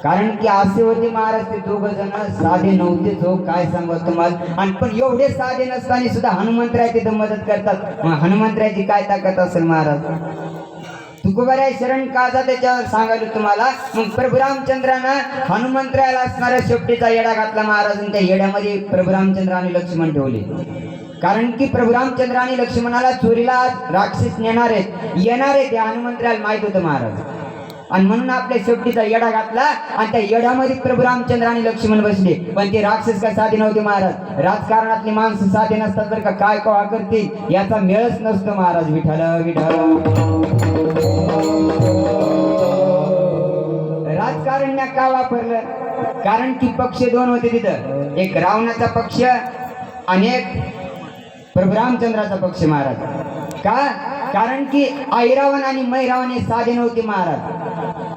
कारण की असे होते महाराज ते 2 जण, साधे नव्हतेच हो, काय सांगू तुम्हाला. आणि पण एवढे साधे नसताना सुद्धा हनुमंतराय तिथं मदत करतात. मग हनुमंतरायाची काय ताकद असेल महाराज. तुकोबाराय शरण काजा त्याच्यावर सांगायला तुम्हाला. मग प्रभू रामचंद्रानं हनुमंतरायाला असणाऱ्या शेपटीचा येडा घातला महाराज. आणि त्या येड्यामध्ये प्रभू रामचंद्र आणि लक्ष्मण ठेवले. कारण की प्रभू रामचंद्र आणि लक्ष्मणाला चोरीला राक्षस येणार आहेत हे हनुमंतरायाला माहित होतं महाराज. आणि म्हणून आपल्या शेपटीचा येडा घातला. आणि त्या येड्यामध्ये प्रभू रामचंद्र आणि लक्ष्मण बसले. पण ते राक्षस काय साधे नव्हते महाराज. राजकारणातली माणसं साधे नसतात बरं का, काय कवा करतील याचा मेळच नसतो महाराज. विठ्ठल विठ्ठल. राजकारण का वापरलं? कारण की पक्ष 2 होते तिथं. एक रावणाचा पक्ष आणि एक प्रभू रामचंद्राचा पक्ष महाराज. का? कारण की ऐरावण आणि मैरावण हे साधे नव्हते महाराज.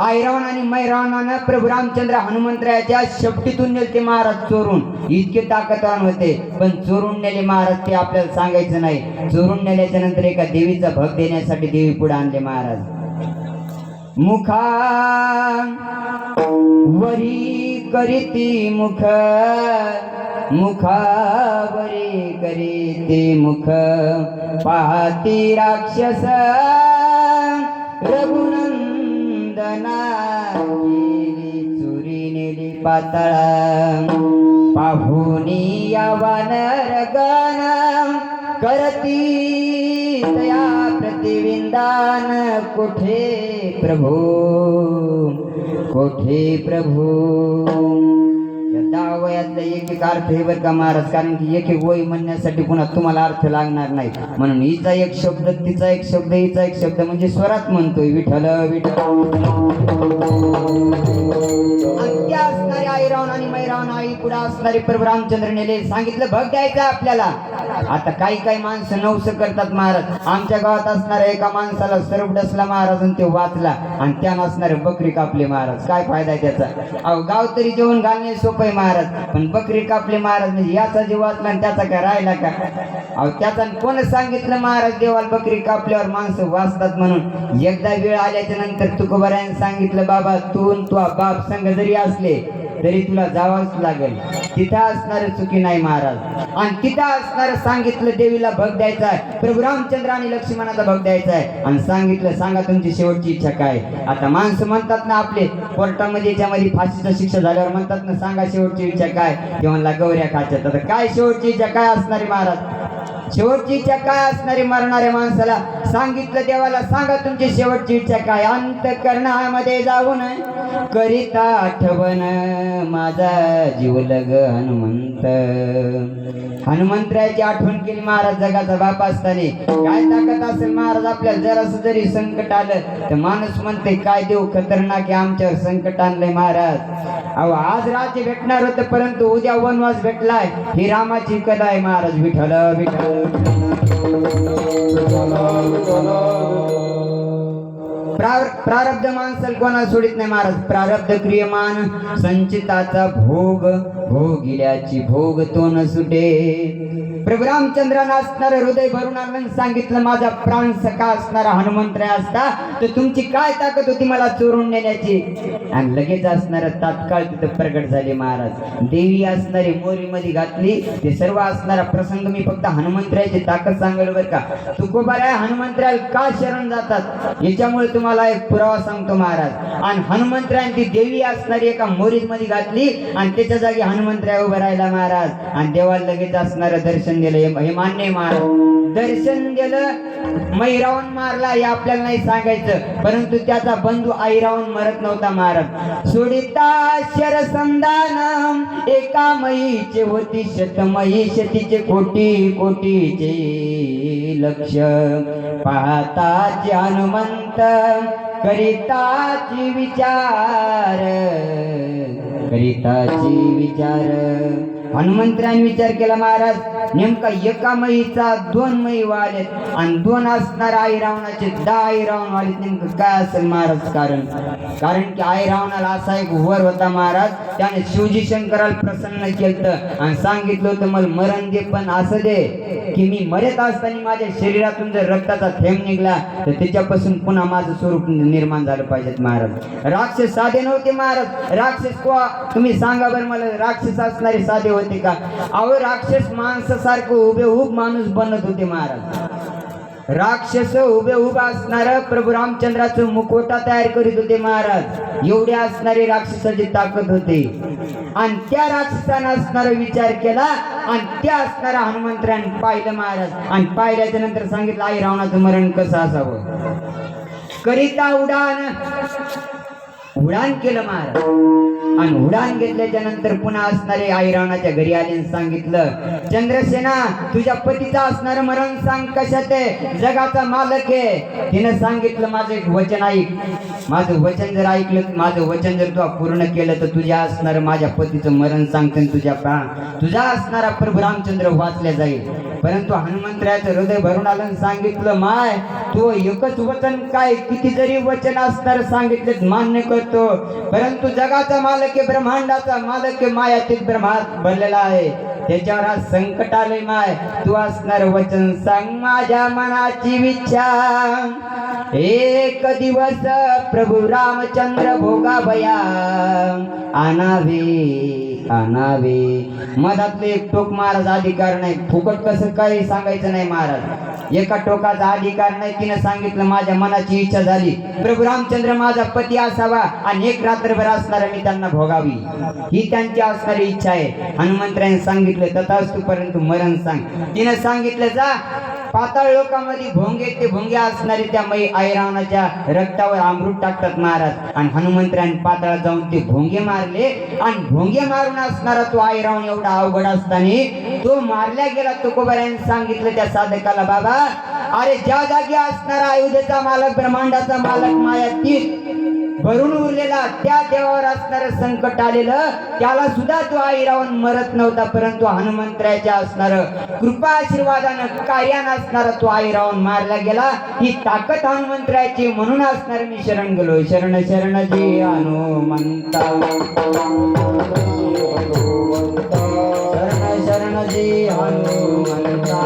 ऐरावण आणि मैरावणानं प्रभू रामचंद्र हनुमंतरायाच्या शेपटीतून नेले महाराज चोरून. इतके ताकदवान होते. पण चोरून नेले महाराज ते आपल्याला सांगायचं नाही. चोरून नेल्याच्या नंतर एका देवीचा भग देण्यासाठी देवी पुढे आणले महाराज. मुखा वरी करीती मुख, मुखावरी करीती मुख, पाहती राक्षस रघुनंदना केली चोरी नेली पाताळा. पाहुनी या वानर गण करती तया प्रतिविंदान. कोठे प्रभू कोठे प्रभू. दावयातला एक अर्थ हे बरं का महाराज. कारण की एक वय म्हणण्यासाठी पुन्हा तुम्हाला अर्थ लागणार नाही. म्हणून हिचा एक शब्द, तिचा एक शब्द, हिचा एक शब्द, म्हणजे स्वरात म्हणतोय विठ्ठल विठ्ठल. त्या असणारे ऐरावण आणि मैरावण आई पुढे असणारे प्रभू रामचंद्र नेले. सांगितलं भग द्यायचा आपल्याला. आता काही माणसं नवस करतात महाराज. आमच्या गावात असणाऱ्या एका माणसाला सर्व डसला महाराज आणि ते वाचला. आणि त्या नसणारे बकरी कापली महाराज. काय फायदा आहे त्याचा? अहो गाव तरी जेवण घालणे सोपं आहे महाराज, पण बकरी कापली महाराज म्हणजे याचा जीव वाचला आणि त्याचा काय राहिला का? अहो त्याचा कोण सांगितलं महाराज देवाला बकरी कापल्यावर माणसं वाचतात म्हणून? एकदा वेळ आल्याच्या नंतर तुकोबारायाने सांगितलं, बाबा तू बाप संघ जरी असले तरी तुला जावंच लागेल. तिथं असणारं चुकी नाही महाराज. आणि तिथं असणारं सांगितलं देवीला भग द्यायचा आहे. प्रभू रामचंद्र आणि लक्ष्मणाचा भग द्यायचा आहे. आणि सांगितलं सांगा तुमची शेवटची इच्छा काय. आता माणसं म्हणतात ना आपले कोर्टामध्ये याच्यामध्ये फाशीची शिक्षा झाल्यावर म्हणतात ना सांगा शेवटची इच्छा काय. ते म्हणला गौऱ्या खाच्यात. आता काय शेवटची इच्छा काय असणारी महाराज? शेवटची इच्छा काय असणारी मरणाऱ्या माणसाला सांगितलं देवाला सांगा तुमची शेवटची इच्छा काय. अंतःकरणामध्ये जाऊन करिता आठवण माझा जीव लग हनुमंत. हनुमंतरायाची आठवण केली महाराज. जगाचा बाप असताना काय ताकद असेल महाराज आपल्याला. जरासं जरी संकट आलं तर माणूस म्हणते काय देव खतरनाक आहे आमच्यावर संकट आणलंय महाराज. अहो आज राज्य भेटणार होतं परंतु उद्या वनवास भेटलाय. ही रामाची कला आहे महाराज. विठ्ठल विठ्ठल. प्रारब्ध माणसाला कोणाला सोडित नाही महाराज. प्रारब्ध क्रियमान संचिताचा भोग भोगिल्याची भोग तो न सुटे. प्रभू रामचंद्रांना असणारं हृदय भरून आणून सांगितलं माझा प्राण सखा असणारा हनुमंतराय असता तर तुमची काय ताकद होती मला चोरून नेण्याची. आणि लगेच असणारं तात्काळ तिथं प्रगट झाले महाराज. देवी असणारी मोरी मध्ये घातली. ते सर्व असणारा प्रसंग मी फक्त हनुमंतरायाची ताकद सांगेल बरं का. तुकोबाराय हनुमंतरायाला का शरण जातात याच्यामुळे तुम्हाला एक पुरावा सांगतो महाराज. आणि हनुमंतरायाने ती देवी असणारी एका मोरीत मध्ये घातली आणि त्याच्या जागी हनुमंतराय उभं राहिला महाराज. आणि देवाला लगेच असणारं दर्शन दिलं. हे मान्य आहे महाराज. दर्शन दिलं. मैरावण मारला हे आपल्याला नाही सांगायचं, परंतु त्याचा बंधू ऐरावण मरत नव्हता महाराज. सोडिता शरसंधान एका मईचे होती शतमयी शतीचे कोटी कोटीचे लक्ष पाहताचे हनुमंत करिताची विचार हनुमंतराने विचार केला महाराज. नेमका एका मईचा 2 मई वालेत आणि 2 असणार आई रावणाचे 10 आई रावण वालेत. नेमकं काय असेल महाराज कारण की आई रावणाला असा एक वर होता महाराज. त्याने शिवजी शंकराला प्रसन्न केलं आणि सांगितलं होतं मला मरण दे पण असं दे की मी मरत असताना माझ्या शरीरातून जर रक्ताचा थेंब निघला तर त्याच्यापासून पुन्हा माझं स्वरूप निर्माण झालं पाहिजेत महाराज. राक्षस साधे नव्हते महाराज. राक्षस तुम्ही सांगा बरं मला, राक्षस असणारे साधे होते का? अहो राक्षस माणसासारखं उभेहूब माणूस बनत होते महाराज. राक्षस उभे असणार प्रभू रामचंद्राचं मुखवटा तयार करीत होते महाराज. एवढे असणारे राक्षसाची ताकद होते. आणि त्या राक्षसानं असणारा विचार केला आणि त्या असणारा हनुमंतराने पाहिलं महाराज. आणि पाहिल्याच्या नंतर सांगितलं आई रावणाचं मरण कसं असावं. करिता उडान केलं महाराज. आणि उडान घेतल्याच्या नंतर पुन्हा असणारे आई रावणाच्या घरी आले आणि सांगितलं चंद्रसेना तुझ्या पतीचं असणारं मरण सांग कशात आहे. जगाचा मालक आहे. तिनं सांगितलं माझं एक वचन ऐक. माझं वचन जर ऐकलं, माझं वचन जर तू पूर्ण केलं तर तुझ्या असणारं माझ्या पतीचं मरण सांगतं तुझा असणारा प्रभू रामचंद्र वाचल्या जाईल. परंतु हनुमंतरायाचं हृदय भरून आलं सांगितलं माय तू एकच वचन काय किती जरी वचन असणार सांगितलं मान्य करतो, परंतु जगाचा मालक आहे, ब्रह्मांडाचा मालक आहे, मायातीत ब्रह्मांड भरलेला आहे, त्याच्यावर आज संकट आले माय तू असणार वचन सांग. माझ्या मनाची इच्छा एक दिवस प्रभू रामचंद्र भोगावया आणावे. मधातले एक टोक महाराज अधिकार नाही. फुकट कसं काही सांगायचं नाही महाराज. एका टोकाचा अधिकार नाही. तिनं सांगितलं माझ्या मनाची इच्छा झाली प्रभू रामचंद्र माझा पती असावा आणि एक रात्रभर असणारा मी त्यांना भोगावी, ही त्यांची असणारी इच्छा आहे. हनुमंतरायाने सांगितलं तथास्तु, परंतु मरण सांग. तिनं सांगितलं जा पाताळ लोकांमध्ये भोंगे, ते भोंगे असणारे त्या आई रावणाच्या रक्तावर अमृत टाकतात महाराज. आणि हनुमंतरायाने पाताळात जाऊन ते भोंगे मारले आणि भोंगे मारून असणारा तो आई रावण एवढा अवघड असताना तो मारल्या गेला. तुकोबारायाने सांगितलं त्या साधकाला बाबा अरे ज्या जागी असणारा अयोध्येचा मालक ब्रह्मांडाचा मालक मायातीत भरून उरलेला त्या देवावर असणारं संकट आलेलं त्याला सुद्धा तो आई रावण मरत नव्हता, परंतु हनुमंतरायाच्या असणारं कृपा आशीर्वादानं कार्यानं असणारा तो आई रावण मारला गेला. ही ताकद हनुमंतरायाची म्हणून असणार मी शरण गेलो. शरण शरण जी हनुमंता शरण शरण जी हनुमंता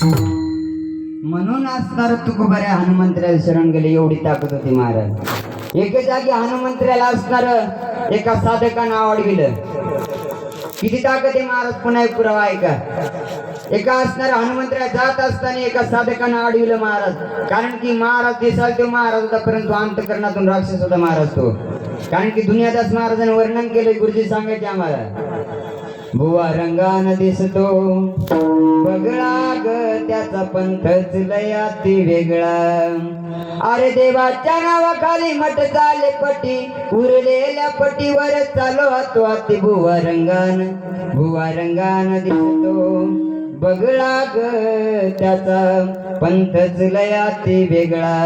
म्हणून असणार तुकोबऱ्या हनुमंतराला शरण गेले, एवढी ताकद होती महाराज. एके जागी हनुमंतराला असणार एका साधकानं आवडविलं. किती ताकद आहे महाराज, पुन्हा एक पुरावा आहे का? एका असणार हनुमंतराला जात असताना एका साधकानं आवडविलं महाराज. कारण की महाराज दिसाल तो महाराज होता, परंतु अंतकरणातून राक्षस होता महाराज तो. कारण की दुनियादास महाराजांनी वर्णन केलं, गुरुजी सांगायचे आम्हाला. भुवा रंगान दिसतो बगळा ग, त्याचा पंथच लयाती वेगळा. अरे देवाच्या नावाखाली मठ झाले पटी, उरलेल्या पटीवर चालो हातो हाती. भुवा रंगान दिसतो बगळा ग, त्याचा पंथच लयाती वेगळा.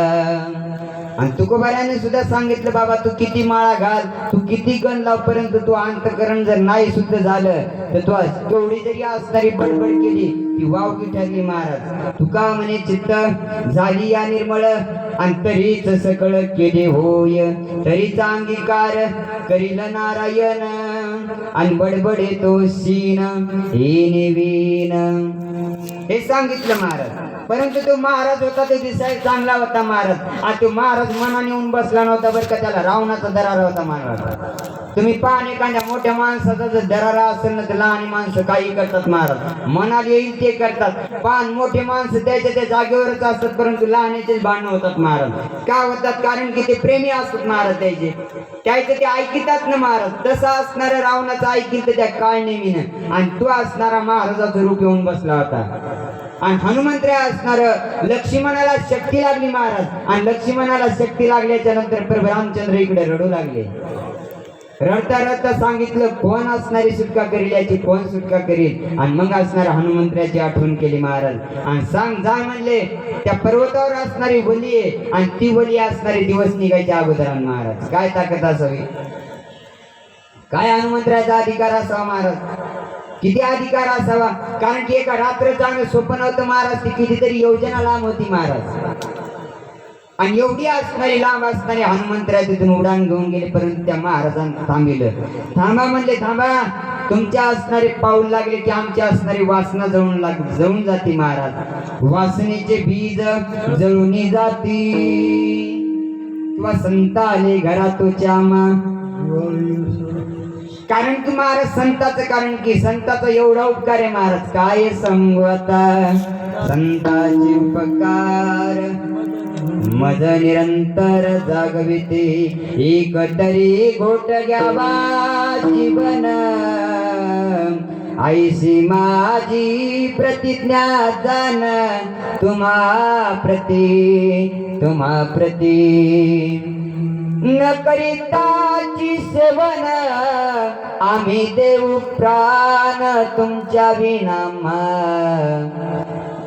आणि तुकोबाऱ्याने सुद्धा सांगितलं, बाबा तू किती माळा घाल, तू किती गण लाव, परंतु तू अंतकरण जर नाही शुद्ध झालं तर तू केवढी जरी असणारी बडबड केली ती वावगी ठरली महाराज. तुका म्हणे चित्त झाली या निर्मळ, आणि तरीच सकळ केले होय, तरीचा अंगीकार करील नारायण. आणि बडबडे तो सीन हे निवीन, हे सांगितलं महाराज. परंतु तो महाराज होता तो दिसायला चांगला होता महाराज. आणि तो महाराज मनाने येऊन बसला नव्हता बरं का, त्याला रावणाचा दरारा होता महाराज. तुम्ही पाहणे एखाद्या मोठ्या माणसाचा जर दरारा असेल ना तर लहान माणसं काही करतात महाराज, मनाला येईल ते करतात. पान मोठे माणसं त्याच्या त्या जागेवरच असतात, परंतु लहानाचेच भांडणं होतात महाराज. का होतात? कारण की ते प्रेमी असतात महाराज, त्याचं ते ऐकितात ना महाराज. तसा असणारा रावणाचं ऐकिल तर त्या काळ नेमीनं, आणि तो असणारा महाराजाचं रूप येऊन बसला होता. आणि हनुमंतराय असणार लक्ष्मणाला शक्ती लागली महाराज. आणि लक्ष्मणाला शक्ती लागल्याच्या नंतर प्रभू रामचंद्र इकडे रडू लागले. रडता रडता सांगितलं, कोण असणारी सुटका करील, याची कोण सुटका करील. आणि मग असणाऱ्या हनुमंतराची आठवण केली महाराज. आणि सांग जा म्हणले, त्या पर्वतावर असणारी वली आहे, आणि ती वली असणारे दिवस निघायच्या अगोदर. महाराज काय ताकद असावी, काय हनुमंतराचा अधिकार असावा महाराज, किती अधिकार असावा. कारण की एका रात्रचं आम्ही स्वप्न होतं महाराज, ती कितीतरी योजना लांब होती महाराज. आणि एवढी असणारी लांब असणारी हनुमंतराय तिथून उडान घेऊन गेले, परंतु त्या महाराजांना थांबिलं. थांबा म्हणले, थांबा, तुमच्या असणारे पाऊल लागले की आमच्या असणारी वासना जळून जाती महाराज. वासनेचे बीज जळून जाती, किंवा संत आले घरातोच्या कारण की महाराज संताचं, कारण की संताचा एवढा उपकार आहे महाराज. काय सांगू आता संताचे उपकार, मज निरंतर जागविते, एक तरी घोट घ्यावा जीवन. ऐशी माझी प्रतिज्ञा जाण, तुम्हा प्रती न करिताची सेवन, आम्ही देऊ प्राण तुमच्या विना.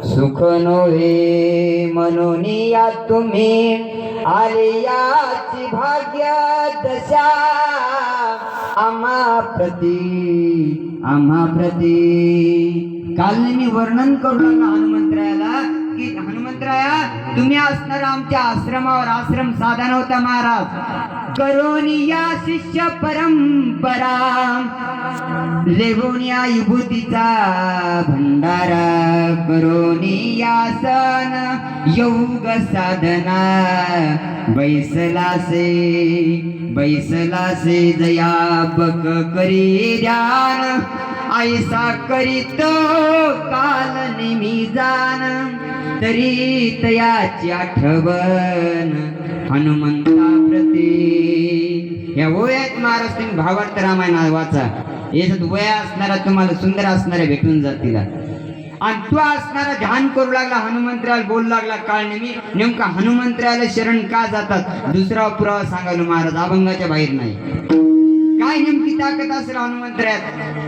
सुख नव्हे म्हणून या तुम्ही आले, याची भाग्य दशा. आम्हा प्रती काल मी वर्णन करू लागलो हनुमंतरायाला की हनुमंतराया तुम्ही असणार आमच्या आश्रमावर आश्रम साधा नव्हता महाराज. करोनिया शिष्य परंपरा, लेवोनिया विभूतीचा भंडारा. करोनिया सन योग साधना, बैसलासे जया बक करी ध्यान. ऐसा करीतो काल नेमी जाण, तरी तयाची आठवण हनुमंता प्रती. या ओव्यात महाराज तुम्ही भावार्थ रामायण वाचा, याच्यात वया असणारा तुम्हाला सुंदर असणाऱ्या भेटून जातील. आणि तो असणारा ध्यान करू लागला, हनुमंतराला बोलू लागला. काळ नेमका हनुमंतराला शरण का जातात दुसरा पुरावा सांगायला महाराज, अभंगाच्या बाहेर नाही. काय नेमकी ताकद असेल हनुमंतरायात.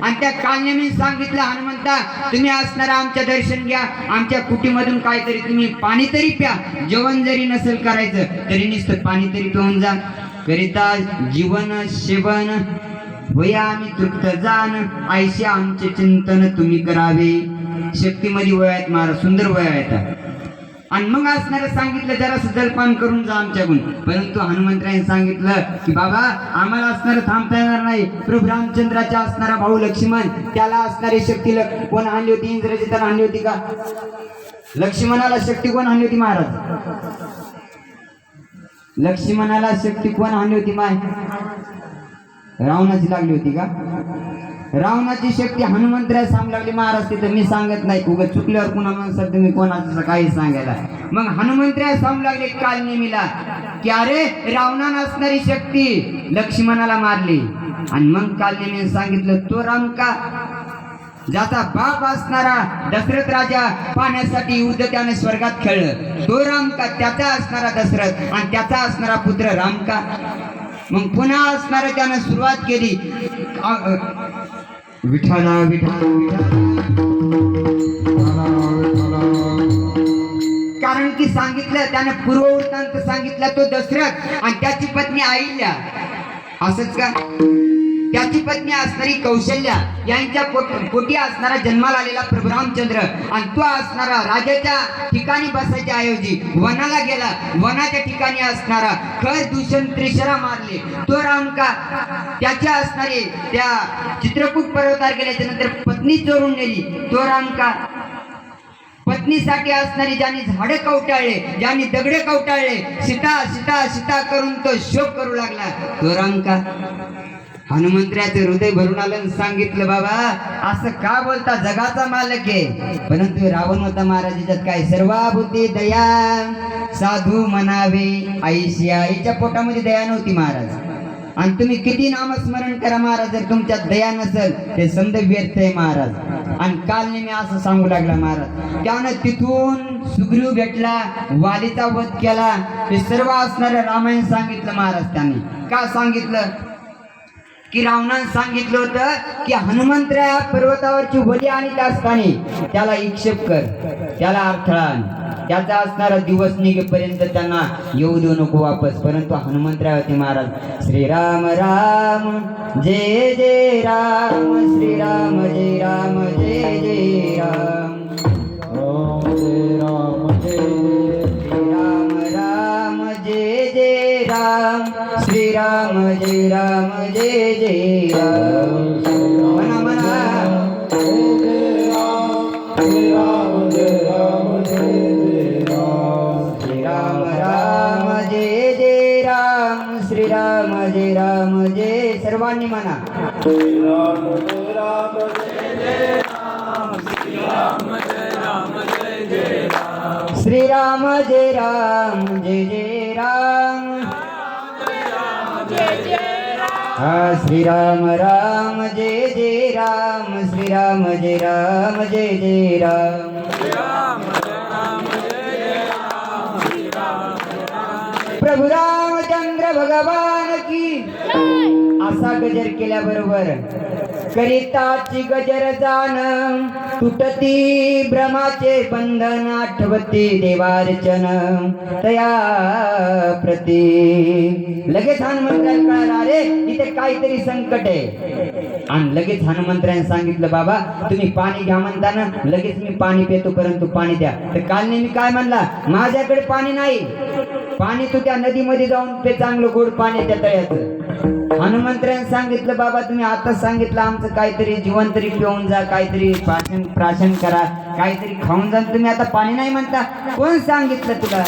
आणि त्या कालनेमी सांगितलं, हनुमंता तुम्ही असणारा आमच्या दर्शन घ्या, आमच्या कुटीमधून काहीतरी तुम्ही पाणी तरी प्या. जेवण जरी नसेल करायचं तरी नुसतं पाणी तरी पिऊन जा. करिता जीवन सेवन वया आम्ही तृप्त जाण, ऐशी आमचे चिंतन तुम्ही करावे. शक्तीमध्ये वयात महाराज, सुंदर वया येतात. आणि मग असणारं सांगितलं जरासं जलपान करून जा आमच्याकडून. परंतु हनुमंतरायाने सांगितलं की बाबा आम्हाला असणारं थांबता येणार नाही. प्रभू रामचंद्राच्या असणारा भाऊ लक्ष्मण, त्याला असणारी शक्ती कोण आणली होती? इंद्रजिताने आणली होती का? लक्ष्मणाला शक्ती कोण आणली होती महाराज? लक्ष्मणाला शक्ती कोण आणली होती माय? रावणाची लागली होती का? रावणाची शक्ती हनुमंतराय सांगू लागली महाराज. तिथं मी सांगत नाही, उगा चुकल्यावर पुन्हा म्हणून तुम्ही कोणाचं काही सांगायला. मग हनुमंतराय सांगू लागले काल नेमीला की अरे रावणानं असणारी शक्ती लक्ष्मणाला मारली. आणि मग काल नेमीने सांगितलं तो राम का ज्याचा बाप असणारा दशरथ राजा पाण्यासाठी युद्ध त्याने स्वर्गात खेळलं, तो राम का त्याचा असणारा दशरथ आणि त्याचा असणारा पुत्र राम का? मग पुन्हा असणारा त्यानं सुरुवात केली विठाला विठाला कारण की सांगितलं त्याने पूर्ववृत्तांत सांगितलं तो दशरथ आणि त्याची पत्नी अहिल्या. असंच का? त्याची पत्नी असणारी कौशल्या यांच्या पोटी असणारा जन्माला आलेला प्रभू रामचंद्र आणि तो असणारा राजाच्या ठिकाणी बसायच्या ऐवजी वनाला गेला. वनाच्या ठिकाणी असणारा खर दूषण त्रिशरा मारले तो राम का? त्याच्या असणारे त्या चित्रकूट पर्वतावर गेल्याच्या नंतर पत्नी चोरून नेली तो राम का? पत्नीसाठी असणारी ज्यांनी झाडे कवटाळले, ज्यांनी दगडे कवटाळले, सीता सीता सीता करून तो शोक करू लागला तो राम का? हनुमंतराचं हृदय भरून आलं. सांगितलं बाबा असं का बोलता, जगाचा मालक आहे. परंतु रावण होता महाराज याच्यात काय सर्वाभूती दया साधू म्हणावे आईशी. आईच्या पोटामध्ये दया नव्हती महाराज. आणि तुम्ही किती नामस्मरण करा महाराज, जर तुमच्यात दया नसेल ते समज व्यर्थ आहे महाराज. आणि काल मी असं सांगू लागला महाराज. त्यानं तिथून सुग्रीव भेटला, वालीचा वध केला, हे सर्व असणारं रामायण सांगितलं महाराज. त्यांनी का सांगितलं की रावणानं सांगितलं होतं की हनुमंतराया पर्वतावरची वली आणीत असताना त्याला विक्षेप कर, त्याला अडथळा आण, त्याचा असणारा दिवस निघेपर्यंत त्यांना येऊ देऊ नको वापस. परंतु हनुमंतराय होते महाराज. श्रीराम राम जय जय राम, श्रीराम जय राम जय जय राम, श्रीराम राम जय जय राम, श्रीराम जय राम जय जय राम. म्हणा म्हणा श्रीराम राम जय जय राम, श्रीराम जय राम जय. सर्वांनी म्हणा श्रीराम जय राम जय जय राम, श्रीराम जय राम जय जय राम, श्रीराम जय राम जय जय राम, हा श्रीराम राम जय जय राम, श्रीराम जय राम जय जय राम. प्रभु रामचंद्र भगवान की. असा गजर केल्याबरोबर करिताची गजर जाण तुटती भ्रमाचे बंधन, आठवती देवार्चन तया प्रती. लगेच हनुमंतराय कळाला रे इथे काहीतरी संकट आहे. आणि लगेच हनुमंतरायने सांगितलं बाबा तुम्ही पाणी घ्या म्हणताना लगेच मी पाणी पितो, परंतु पाणी द्या. तर काल मी काय म्हणला, माझ्याकडे पाणी नाही, पाणी तू त्या नदीमध्ये जाऊन पे, चांगलं गोड पाणी त्या तळ्याचं. हनुमंतरायने सांगितलं बाबा तुम्ही आता सांगितलं आमचं काहीतरी जीवन तरी पिऊन जा, काहीतरी प्राशन करा, काहीतरी खाऊन जा, तुम्ही आता पाणी नाही म्हणता. कोण सांगितलं तुला?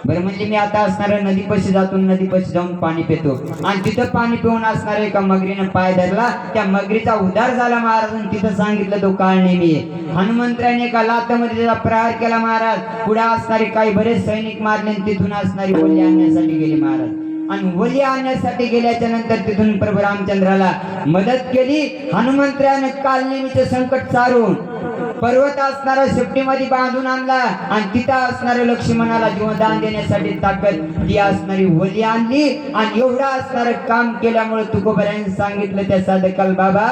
बरं म्हणजे मी आता असणाऱ्या नदीपाशी जातो, नदीपाशी जाऊन पाणी पितो. आणि तिथं पाणी पिऊन असणार एका मगरीनं पाय धरला, त्या मगरीचा उद्धार झाला महाराज. तिथं सांगितलं तो काळ नेमी आहे. हनुमंतरायने एका लाथामध्ये त्याचा प्रहार केला महाराज. पुढे असणारे काही बरेच सैनिक मारले आणि तिथून असणारी वली आणण्यासाठी गेले महाराज. आणि वली आणण्यासाठी गेल्याच्या नंतर तिथून प्रभू रामचंद्राला मदत केली. हनुमंतरायाने काल नेमीचे संकट चारून पर्वत असणारा शेपटीमध्ये बांधून आणला आणि तिथं असणाऱ्या लक्ष्मणाला जीवदान देण्यासाठी ताकद ती असणारी वली आणली. आणि एवढा असणारं काम केल्यामुळे तुकोबराने सांगितलं त्या साधकाला बाबा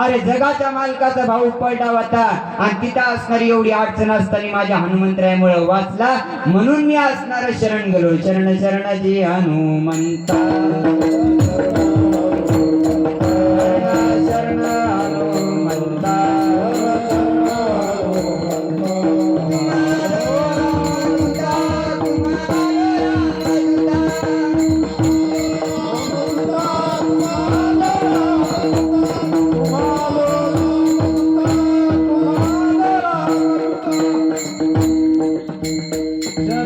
अरे जगाच्या मालकाचा भाऊ पडला होता आणि तिथं असणारी एवढी अडचण असताना माझ्या हनुमंतरायामुळे वाचला, म्हणून मी असणारं शरण गेलो. शरण शरणाजी हनुमंता, शरण हनुमंता. जय